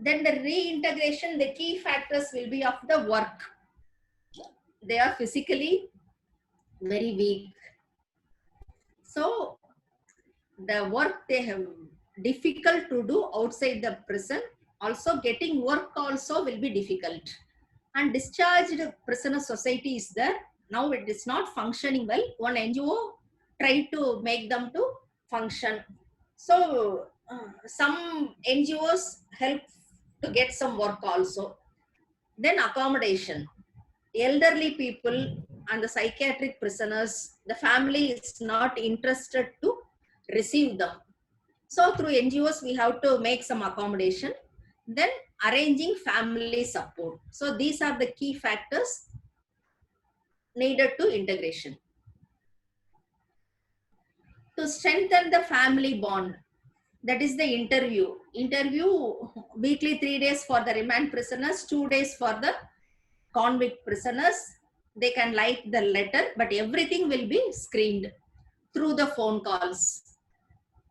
Then the reintegration, the key factors will be of the work. They are physically very weak. So the work they have difficult to do outside the prison. Also getting work also will be difficult. And discharged prisoner society is there. Now it is not functioning well. One NGO tried to make them to function. So some NGOs help to get some work also. Then accommodation. Elderly people and the psychiatric prisoners, the family is not interested to receive them. So through NGOs, we have to make some accommodation. Then arranging family support. So these are the key factors needed to integration. To strengthen the family bond, that is the interview. Interview weekly 3 days for the remand prisoners, 2 days for the convict prisoners. They can write the letter, but everything will be screened through the phone calls.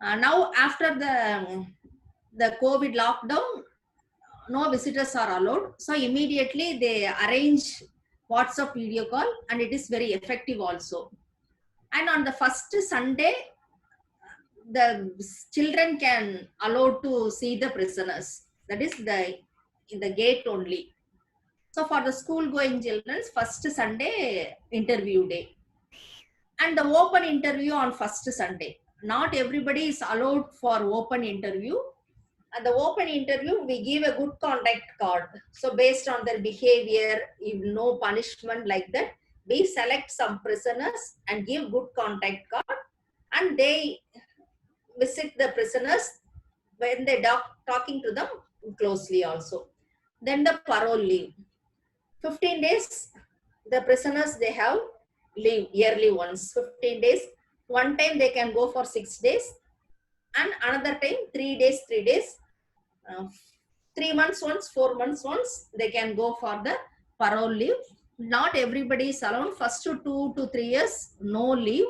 Now after the COVID lockdown, no visitors are allowed. So immediately they arrange WhatsApp video call, and it is very effective also. And on the first Sunday, the children can allow to see the prisoners. That is in the gate only. So for the school going children, first Sunday interview day. And the open interview on first Sunday. Not everybody is allowed for open interview. And the open interview, we give a good conduct card. So based on their behavior, if no punishment like that, we select some prisoners and give good contact card, and they visit the prisoners when they talking to them closely also. Then the parole leave. 15 days, the prisoners, they have leave yearly once, 15 days. One time they can go for 6 days, and another time 3 days, 3 days. 3 months once, 4 months once, they can go for the parole leave. Not everybody is allowed. First 2 to 3 years, no leave.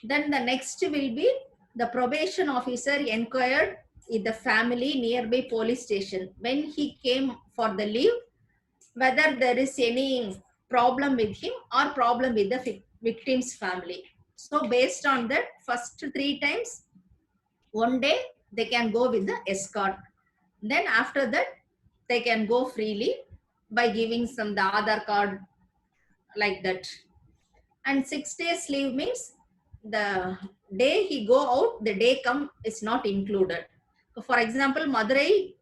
Then the next will be the probation officer inquired in the family nearby police station when he came for the leave, whether there is any problem with him or problem with the victim's family. So based on that, first 3 times, 1 day, they can go with the escort. Then after that, they can go freely by giving some the Aadhaar card like that. And 6 days leave means the day he go out, the day come is not included. So for example, Madurai,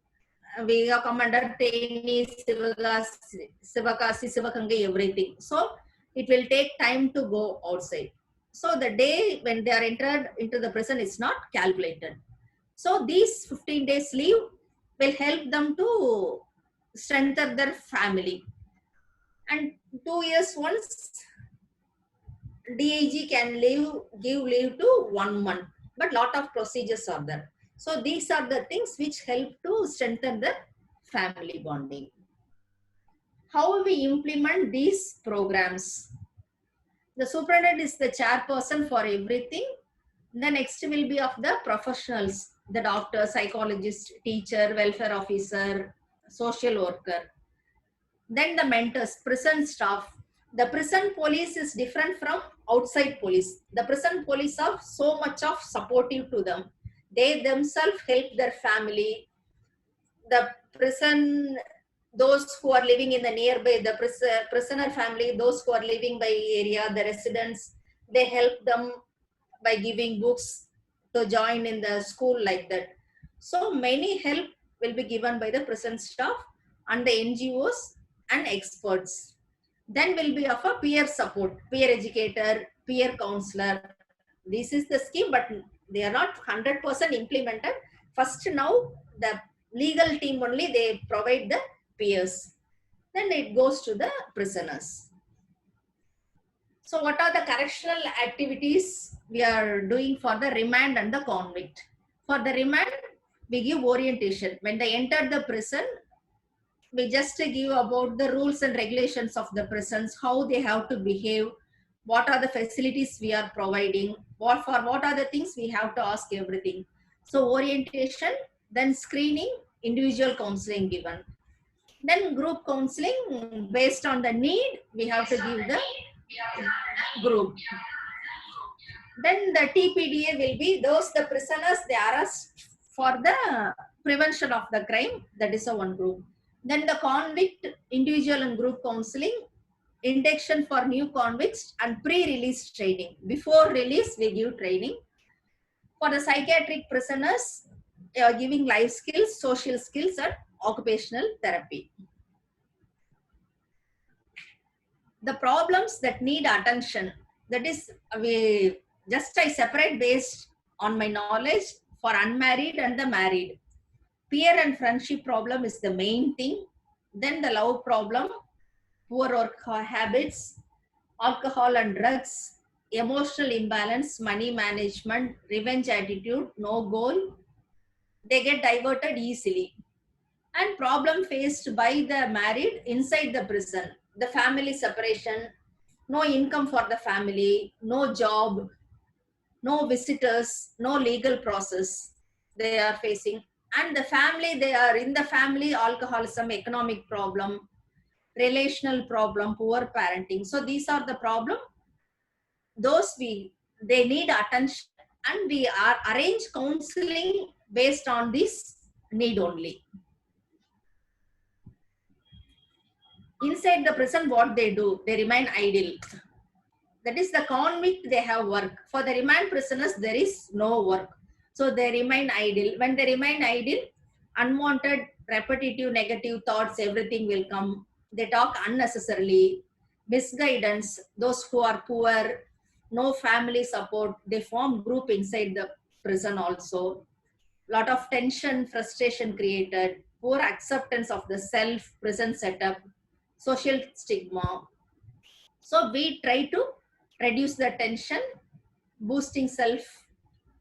we have come under Teni, Sivakasi, Sivakangai, everything. So it will take time to go outside. So the day when they are entered into the prison is not calculated. So these 15 days leave will help them to strengthen their family. And 2 years once, DIG can give leave to 1 month, but lot of procedures are there. So these are the things which help to strengthen the family bonding. How we implement these programs? The superintendent is the chairperson for everything. The next will be of the professionals, the doctor, psychologist, teacher, welfare officer, social worker. Then the mentors, prison staff. The prison police is different from outside police. The prison police are so much of supportive to them. They themselves help their family. The prison, those who are living in the nearby, the prisoner family, those who are living by area, the residents, they help them by giving books to join in the school like that. So many help will be given by the prison staff and the NGOs and experts. Then will be of a peer support, peer educator, peer counselor. This is the scheme, but they are not 100% implemented. First now, the legal team only, they provide the peers. Then it goes to the prisoners. So what are the correctional activities we are doing for the remand and the convict? For the remand, we give orientation. When they enter the prison, we just give about the rules and regulations of the prisons, how they have to behave, what are the facilities we are providing, what are the things we have to ask everything. So orientation, then screening, individual counseling given. Then group counseling, based on the need, we have to give the group. Then the TPDA will be those the prisoners they arrest for the prevention of the crime, that is a one group. Then the convict, individual and group counseling, induction for new convicts and pre-release training. Before release, we give training. For the psychiatric prisoners, giving life skills, social skills and occupational therapy. The problems that need attention, that is, I separate based on my knowledge for unmarried and the married. Peer and friendship problem is the main thing. Then the love problem, poor work habits, alcohol and drugs, emotional imbalance, money management, revenge attitude, no goal. They get diverted easily. And problem faced by the married inside the prison, the family separation, no income for the family, no job, no visitors, no legal process they are facing. And the family, they are in the family, alcoholism, economic problem, relational problem, poor parenting. So these are the problem. Those they need attention, and we are arrange counseling based on this need only. Inside the prison, what they do, they remain idle. That is the convict, they have work. For the remand prisoners, there is no work. So they remain idle. When they remain idle, unwanted, repetitive, negative thoughts, everything will come. They talk unnecessarily. Misguidance, those who are poor, no family support, they form group inside the prison also. Lot of tension, frustration created, poor acceptance of the self, prison setup, social stigma. So we try to reduce the tension, boosting self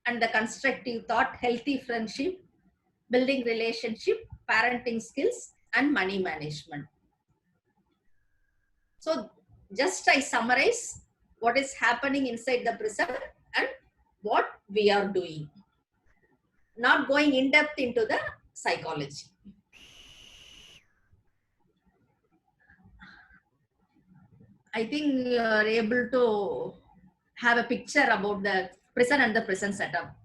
and the constructive thought, healthy friendship, building relationship, parenting skills, and money management. So just I summarize what is happening inside the prison and what we are doing. Not going in depth into the psychology. I think you are able to have a picture about the prison and the prison setup.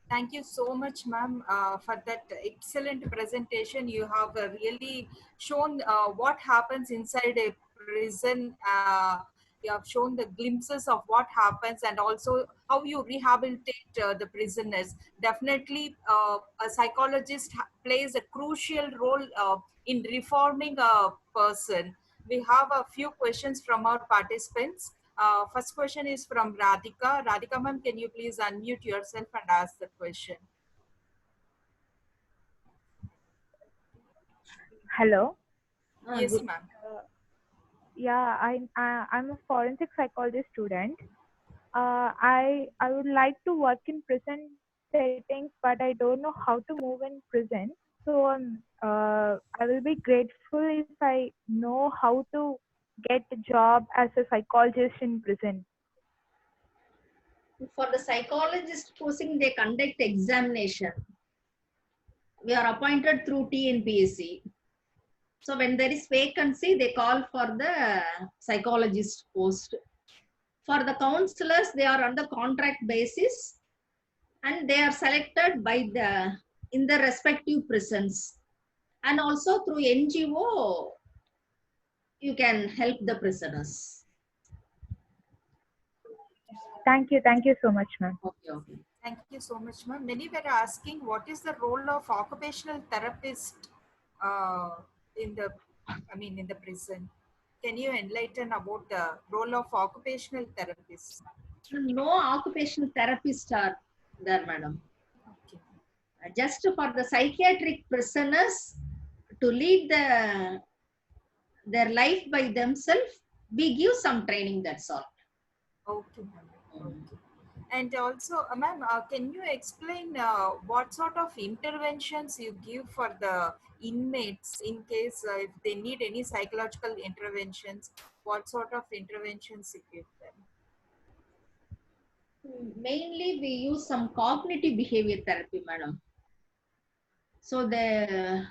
Thank you so much, ma'am, for that excellent presentation. You have really shown what happens inside a prison you have shown the glimpses of what happens and also how you rehabilitate the prisoners. Definitely, a psychologist plays a crucial role in reforming a person. We have a few questions from our participants. First question is from Radhika. Radhika ma'am, can you please unmute yourself and ask the question? Hello. Yes, Good. ma'am. Yeah, I'm a forensic psychology student. I would like to work in prison settings, but I don't know how to move in prison. So I will be grateful if I know how to get a job as a psychologist in prison. For the psychologist posting, they conduct examination. We are appointed through TNPSC. So when there is vacancy, they call for the psychologist post. For the counselors, they are on the contract basis and they are selected by in the respective prisons. And also through NGO, you can help the prisoners. Thank you so much, ma'am. Okay. Thank you so much, ma'am. Many were asking what is the role of occupational therapist in the prison. Can you enlighten about the role of occupational therapist? No occupational therapists are there, madam. Okay. Just for the psychiatric prisoners to lead their life by themselves, we give some training, that's all. Okay, ma'am. Okay. And also, ma'am, can you explain what sort of interventions you give for the inmates in case if they need any psychological interventions? What sort of interventions you give them? Mainly, we use some cognitive behavior therapy, madam. So the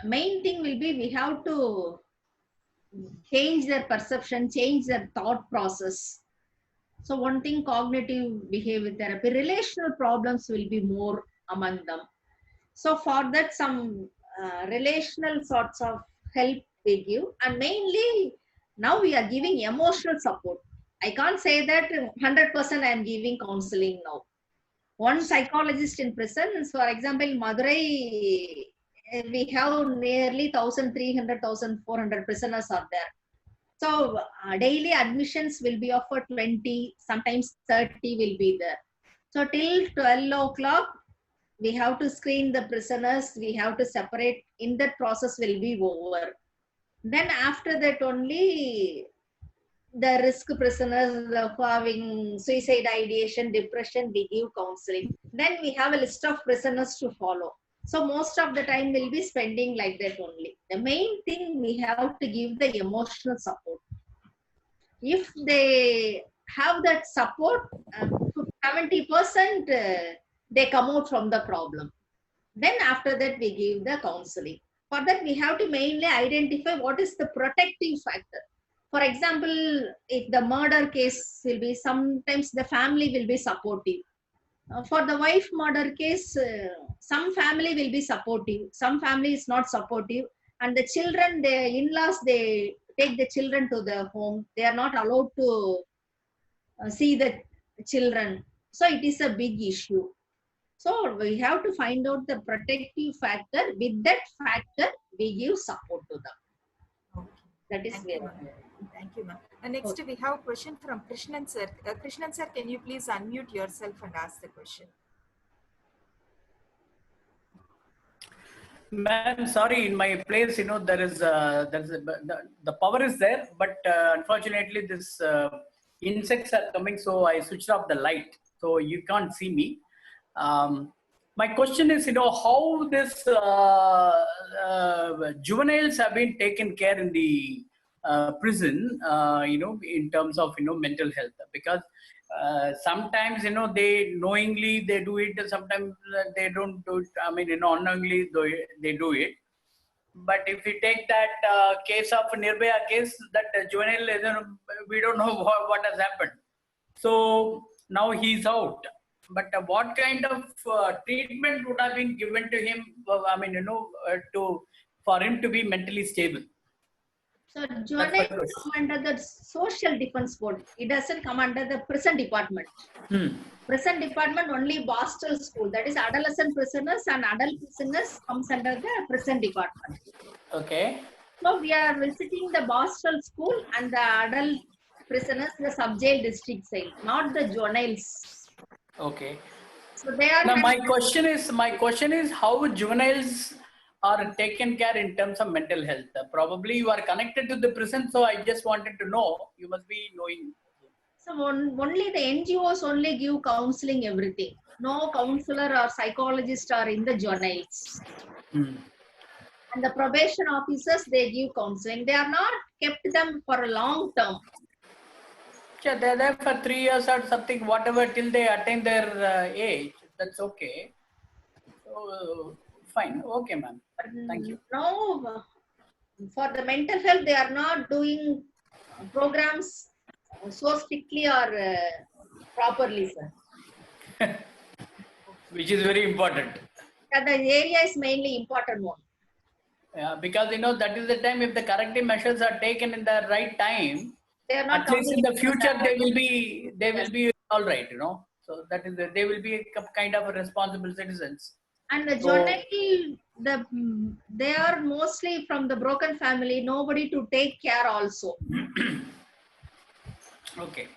main thing will be we have to change their perception, change their thought process. So one thing, cognitive behavior therapy, relational problems will be more among them. So for that, some relational sorts of help we give, and mainly now we are giving emotional support. I can't say that 100% I am giving counseling now. One psychologist in prison, for example, in Madurai, we have nearly 1,300, 1,400 prisoners are there. So daily admissions will be of 20, sometimes 30 will be there. So till 12 o'clock, we have to screen the prisoners, we have to separate, in that process will be over. Then after that only, the risk prisoners who are having suicide ideation, depression, we give counseling. Then we have a list of prisoners to follow. So most of the time we'll be spending like that only. The main thing, we have to give the emotional support. If they have that support, 70% they come out from the problem. Then after that we give the counseling. For that we have to mainly identify what is the protective factor. For example, if the murder case will be, sometimes the family will be supportive. For the wife murder case, some family will be supportive, some family is not supportive, and the children, the in-laws, they take the children to the home. They are not allowed to see the children. So it is a big issue. So we have to find out the protective factor. With that factor, we give support to them. Okay. That is Thank very you, ma'am. Thank you, ma'am. Next, we have a question from Krishnan sir. Krishnan sir, can you please unmute yourself and ask the question? Ma'am, sorry, in my place, the power is there, but unfortunately, this insects are coming, so I switched off the light, so you can't see me. My question is, how this juveniles have been taken care in the prison, in terms of mental health, because sometimes they knowingly they do it, sometimes they don't do it. I mean, unknowingly they do it. But if we take that case of Nirbhaya case, that juvenile, we don't know what has happened. So now he's out. But what kind of treatment would have been given to him? For him to be mentally stable? So That's my juvenile question. come under the social defense board. It doesn't come under the prison department. Hmm. Prison department only Boston school. That is adolescent prisoners and adult prisoners comes under the prison department. Okay. So we are visiting the Boston school and the adult prisoners, the sub-jail district cell, not the juveniles. Okay. So they are Now my question is how juveniles are taken care in terms of mental health. Probably you are connected to the prison, so I just wanted to know. You must be knowing. so only the NGOs only give counseling everything. No counselor or psychologist are in the juveniles. Hmm. And the probation officers, they give counseling. They are not kept them for a long term. Yeah, they're there for 3 years or something, whatever, till they attain their age. That's okay. So, fine. Okay, ma'am. Thank you. No, for the mental health, they are not doing programs so strictly or properly, sir. Which is very important. The area is mainly important one. Yeah, because that is the time if the corrective measures are taken in the right time, They are not at least in the coming future into they will be all right, So that is they will be a kind of a responsible citizens. And the So- juvenile, they are mostly from the broken family. Nobody to take care also. Okay.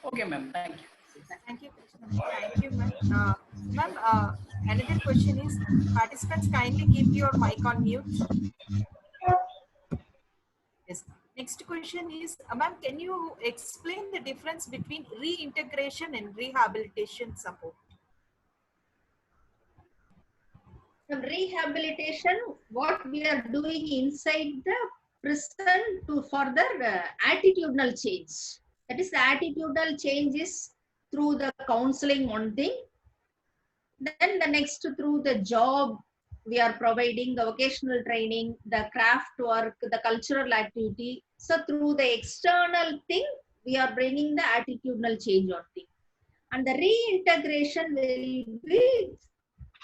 Okay, ma'am. Thank you. Thank you, Krishna. Thank you, ma'am. Ma'am, another question is, participants kindly keep your mic on mute. Yes. Next question is, ma'am, can you explain the difference between reintegration and rehabilitation support? Some rehabilitation, what we are doing inside the prison to further attitudinal change. That is, the attitudinal change is through the counseling, one thing. Then the next through the job, we are providing the vocational training, the craft work, the cultural activity. So through the external thing, we are bringing the attitudinal change on thing. And the reintegration will be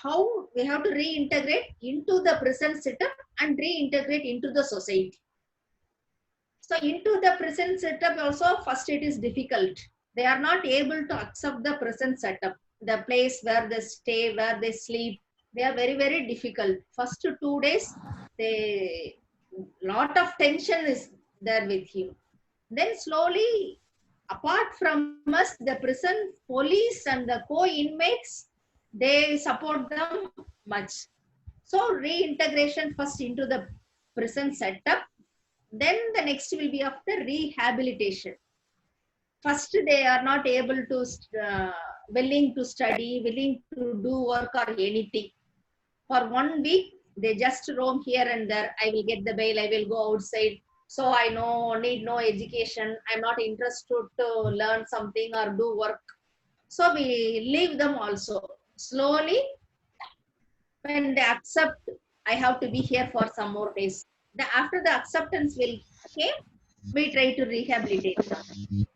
how we have to reintegrate into the prison setup and reintegrate into the society. So into the prison setup also, first it is difficult. They are not able to accept the prison setup, the place where they stay, where they sleep. They are very, very difficult. First 2 days, lot of tension is there with him. Then slowly, apart from us, the prison police and the co-inmates, they support them much. So reintegration first into the prison setup. Then the next will be of the rehabilitation. First, they are not able to, willing to study, willing to do work or anything. For 1 week, they just roam here and there. I will get the bail, I will go outside. So I need no education. I'm not interested to learn something or do work. So we leave them also. Slowly, when they accept, I have to be here for some more days. After the acceptance will came, we try to rehabilitate them.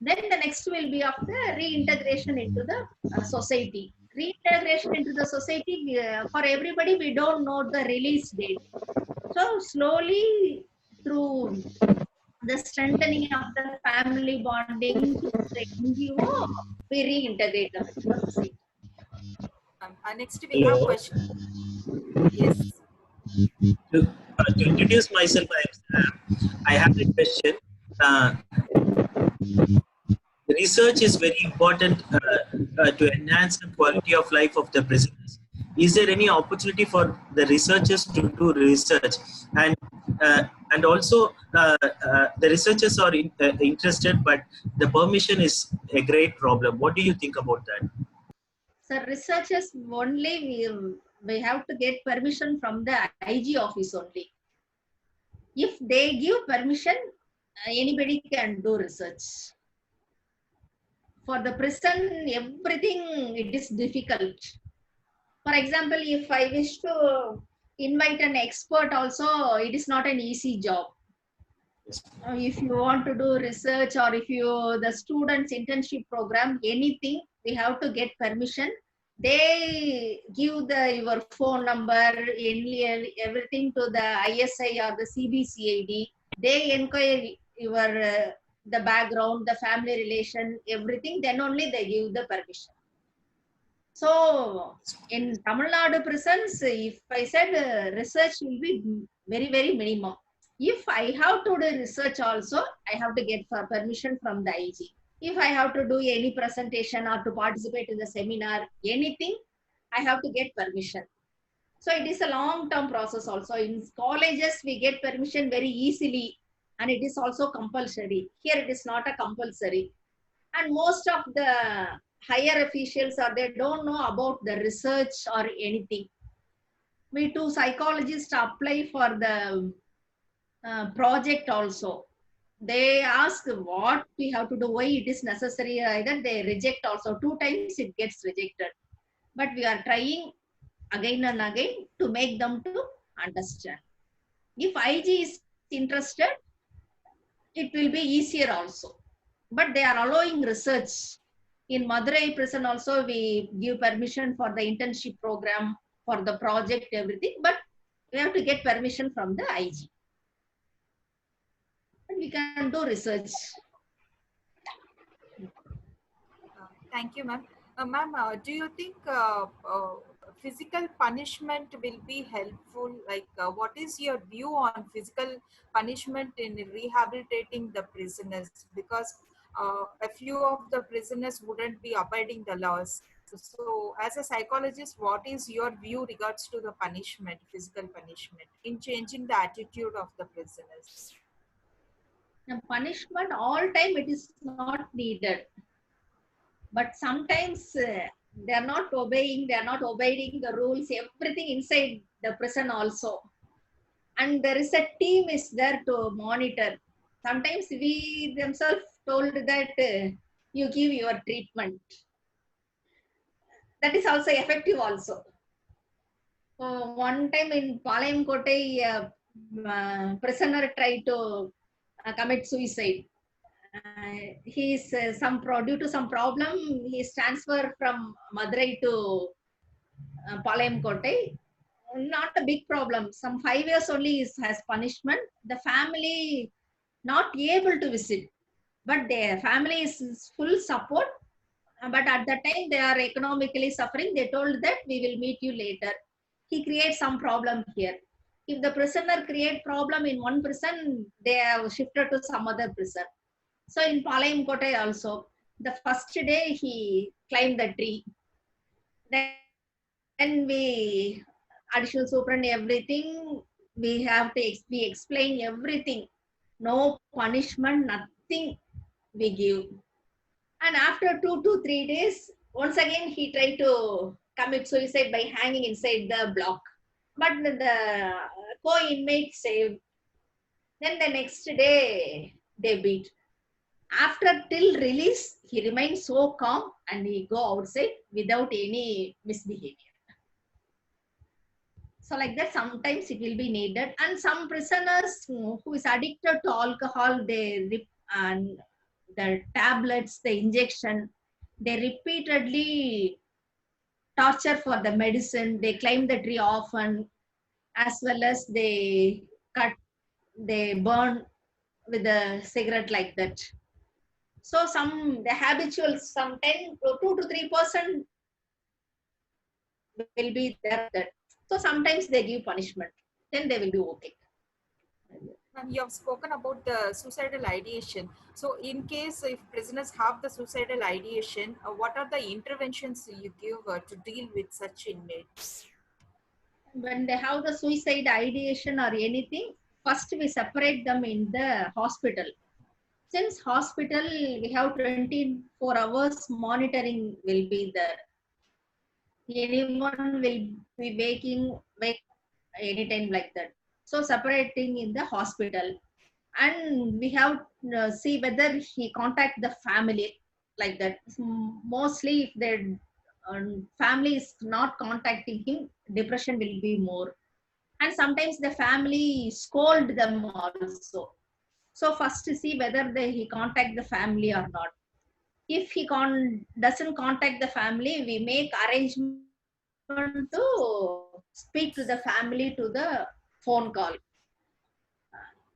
Then the next will be of the reintegration into the society. Reintegration into the society, for everybody, we don't know the release date. So slowly through the strengthening of the family bonding to the NGO, we reintegrate them into the society. Next we have question. Yes. To introduce myself, I have a question. Research is very important to enhance the quality of life of the prisoners. Is there any opportunity for the researchers to do research? And also the researchers are interested, but the permission is a great problem. What do you think about that? So researchers only, we have to get permission from the IG office only. If they give permission, anybody can do research. For the prison, everything, it is difficult. For example, if I wish to invite an expert also, it is not an easy job. If you want to do research or if the students internship program, anything, we have to get permission. They give your phone number, everything to the ISI or the CBCID. They inquire your the background, the family relation, everything. Then only they give the permission. So in Tamil Nadu prisons, if I said research will be very, very minimum. If I have to do research also, I have to get permission from the IG. If I have to do any presentation or to participate in the seminar, anything, I have to get permission. So it is a long-term process also. In colleges, we get permission very easily, and it is also compulsory. Here it is not a compulsory. And most of the higher officials they don't know about the research or anything. We two psychologists apply for the project also. They ask what we have to do, why it is necessary, either they reject also. 2 times it gets rejected. But we are trying again and again to make them to understand. If IG is interested, it will be easier also. But they are allowing research. In Madurai prison also, we give permission for the internship program, for the project, everything. But we have to get permission from the IG. And we can do research. Thank you, ma'am. Ma'am, do you think physical punishment will be helpful? Like, what is your view on physical punishment in rehabilitating the prisoners? Because a few of the prisoners wouldn't be abiding the laws. So, as a psychologist, what is your view regards to the punishment, physical punishment, in changing the attitude of the prisoners? The punishment all time it is not needed. But sometimes they are not obeying the rules, everything inside the prison also. And there is a team is there to monitor. Sometimes we themselves told that you give your treatment. That is also effective also. One time in Palayam Kotai, prisoner tried to commit suicide. He's due to some problem, he's transferred from Madurai to Palayam Kotai. Not a big problem. Some 5 years only has punishment. The family not able to visit, but their family is full support. But at that time they are economically suffering. They told that we will meet you later. He creates some problem here. If the prisoner create problem in one prison, they have shifted to some other prison. So in Palayam Kotai also, the first day he climbed the tree. Then we additional superintend everything. We have to we explain everything. No punishment, nothing we give. And after 2 to 3 days, once again he tried to commit suicide by hanging inside the block. But the co-inmate saved. Then the next day they beat. After till release, he remains so calm and he go outside without any misbehavior. So like that, sometimes it will be needed. And some prisoners who is addicted to alcohol, they and the tablets, the injection, they repeatedly torture for the medicine. They climb the tree often, as well as they burn with a cigarette like that. So the habitual, some 2 to 3% will be there. So sometimes they give punishment, then they will be okay. You have spoken about the suicidal ideation. So in case if prisoners have the suicidal ideation, what are the interventions you give to deal with such inmates? When they have the suicide ideation or anything, first we separate them in the hospital. Since hospital, we have 24 hours monitoring will be there. Anyone will be wake anytime like that. So separating in the hospital. And we have to see whether he contact the family like that. Mostly if their family is not contacting him, depression will be more. And sometimes the family scold them also. So first to see whether he contact the family or not. If he doesn't contact the family, we make arrangement to speak to the family to the phone call.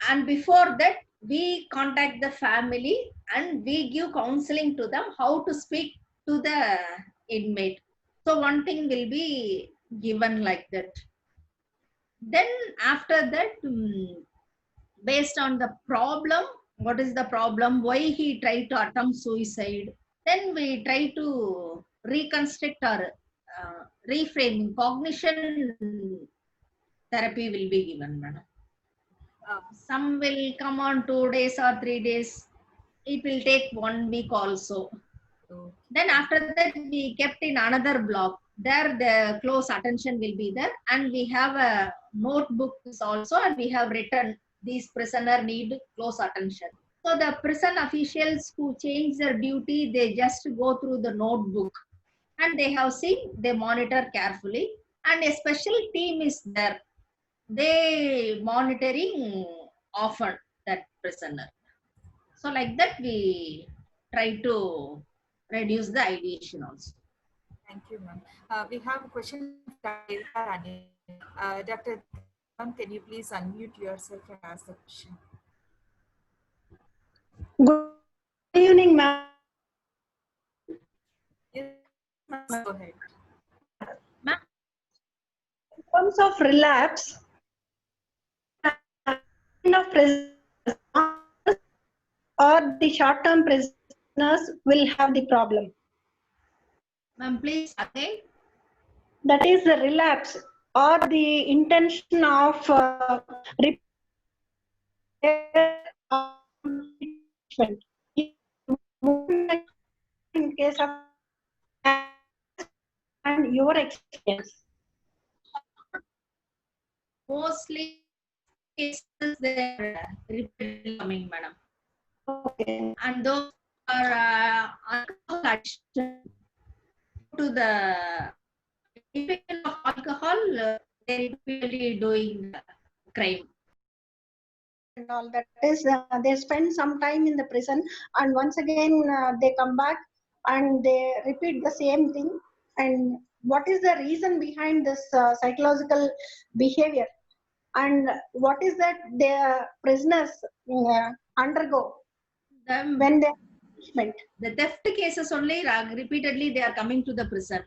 And before that, we contact the family and we give counseling to them how to speak to the inmate. So one thing will be given like that. Then after that, based on the problem, what is the problem, why he tried to attempt suicide, then we try to reconstruct or reframing cognition therapy will be given, madam. Some will come on 2 days or 3 days. It will take 1 week also. Then after that, we kept in another block. There the close attention will be there, and we have a notebook also, and we have written these prisoner need close attention. So the prison officials who change their duty, they just go through the notebook and they have seen, they monitor carefully, and a special team is there. They monitoring often that prisoner. So like that, we try to reduce the ideation also. Thank you, ma'am. We have a question. Dr. Can you please unmute yourself and ask the question? Good evening, ma'am. Yes, go ahead. Ma'am, In terms of relapse, kind of prisoners or the short-term prisoners will have the problem. ma'am, please again. That is the relapse or the intention of in case of and your experience. Mostly cases they are repeatedly coming, madam. Okay. And those are alcohol addiction to the people of alcohol, they repeatedly doing crime. And all that is they spend some time in the prison, and once again they come back and they repeat the same thing. And what is the reason behind this psychological behavior, and what is that the prisoners undergo The, when they are punishment? the theft cases only repeatedly they are coming to the prison.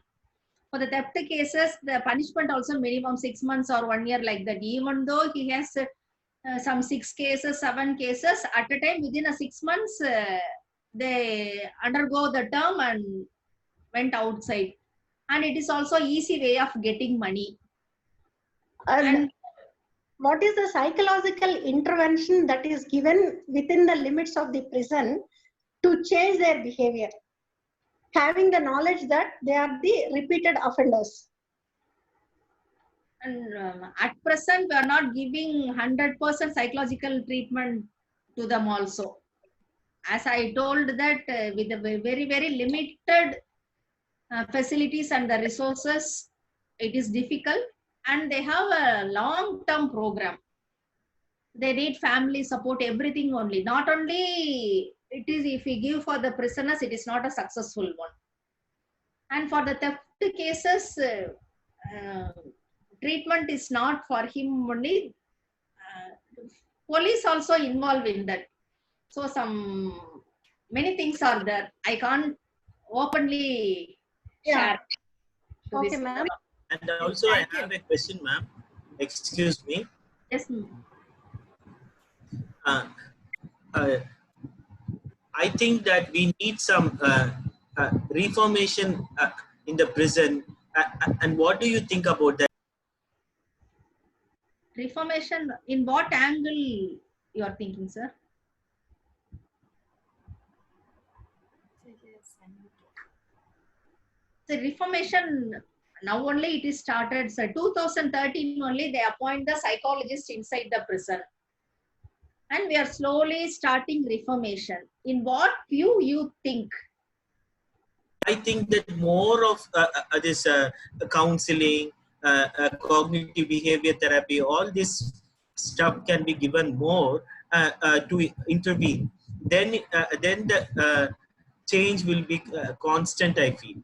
For the theft cases, the punishment also minimum 6 months or 1 year like that. Even though he has some 6 cases, 7 cases at a time, within a 6 months, they undergo the term and went outside. And it is also easy way of getting money. And what is the psychological intervention that is given within the limits of the prison to change their behavior, having the knowledge that they are the repeated offenders? And at present, we are not giving 100% psychological treatment to them also. As I told that with the very, very limited facilities and the resources, it is difficult, and they have a long-term program. They need family support, everything only. Not only it is, if we give for the prisoners, it is not a successful one. And for the theft cases, treatment is not for him only. Police also involved in that. So some many things are there. I can't openly share. To Okay, this. ma'am. And also, I have a question, ma'am. Excuse me. Yes, ma'am. I think that we need some reformation in the prison. And what do you think about that? Reformation, in what angle you are thinking, sir? The reformation, now only it is started. So 2013 only they appoint the psychologist inside the prison. And we are slowly starting reformation. In what view you think? I think that more of this counseling, cognitive behavior therapy, all this stuff can be given more to intervene. Then the change will be constant, I feel.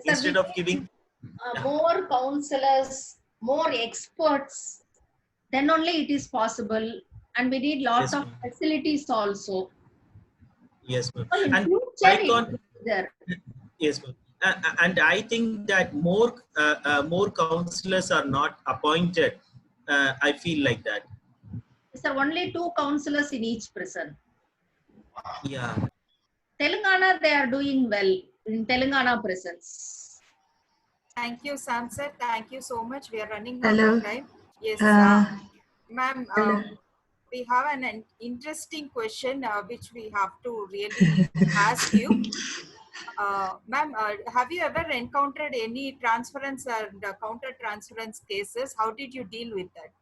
Instead of giving more counselors, more experts, then only it is possible. and we need lot Yes, of ma'am. facilities also. Yes, ma'am. So in And future, I it can't. will be there. Yes, ma'am. And I think that more counselors are not appointed. I feel like that. There are only 2 counselors in each prison. Yeah. Telangana, they are doing well in Telangana prisons. Thank you, Sam sir. Thank you so much. We are running out Hello. of time. Yes, ma'am. Hello. We have an interesting question which we have to really ask you. Ma'am, have you ever encountered any transference and counter transference cases? How did you deal with that?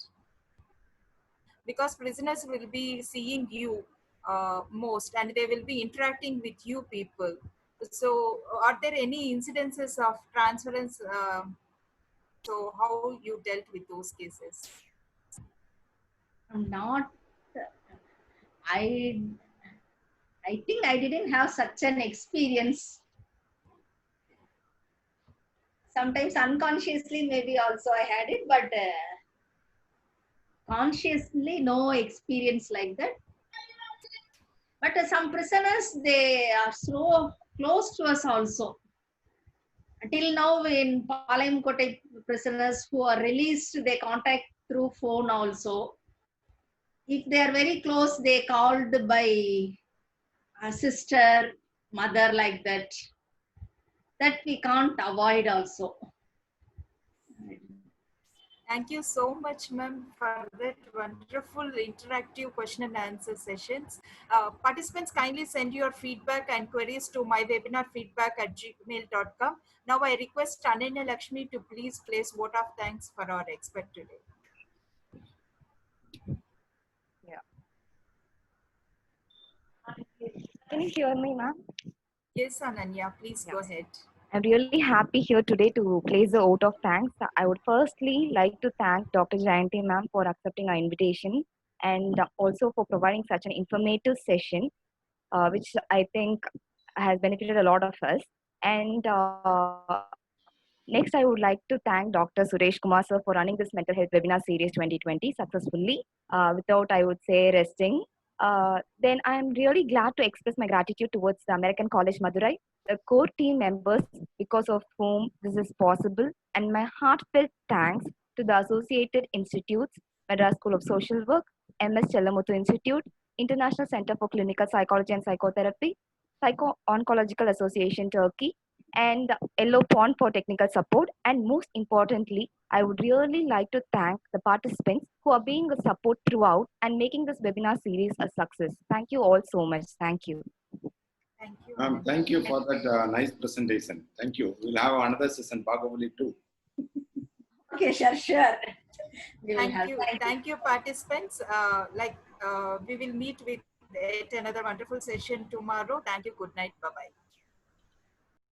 Because prisoners will be seeing you most and they will be interacting with you people. So are there any incidences of transference? So how you dealt with those cases? Not, I think I didn't have such an experience. Sometimes unconsciously, maybe also I had it, but consciously, no experience like that. But some prisoners, they are so close to us also. Until now, in Palayam Kotte prisoners who are released, they contact through phone also. If they are very close, they called by a sister, mother, like that. That we can't avoid also. Thank you so much, ma'am, for that wonderful interactive question and answer sessions. Participants, kindly send your feedback and queries to mywebinarfeedback@gmail.com. Now I request Ananya Lakshmi to please place vote of thanks for our expert today. Can you hear me, ma'am? Yes, Ananya, please go ahead. I'm really happy here today to place the vote of thanks. I would firstly like to thank Dr. Jayanti ma'am for accepting our invitation and also for providing such an informative session, which I think has benefited a lot of us. And next, I would like to thank Dr. Suresh Kumar sir for running this mental health webinar series 2020 successfully without, I would say, resting. Then I am really glad to express my gratitude towards the American College Madurai, the core team members because of whom this is possible, and my heartfelt thanks to the associated institutes, Madras School of Social Work, MS Chellamutu Institute, International Center for Clinical Psychology and Psychotherapy, Psycho-Oncological Association Turkey, and Yellow Pond for technical support. And most importantly, I would really like to thank the participants who are being a support throughout and making this webinar series a success. Thank you all so much. Thank you. Thank you. Thank you for that nice presentation. Thank you. We'll have another session, Bhagavali too. Okay, sure. We will Thank have you. time. Thank you, participants. We will meet with yet another wonderful session tomorrow. Thank you. Good night. Bye-bye.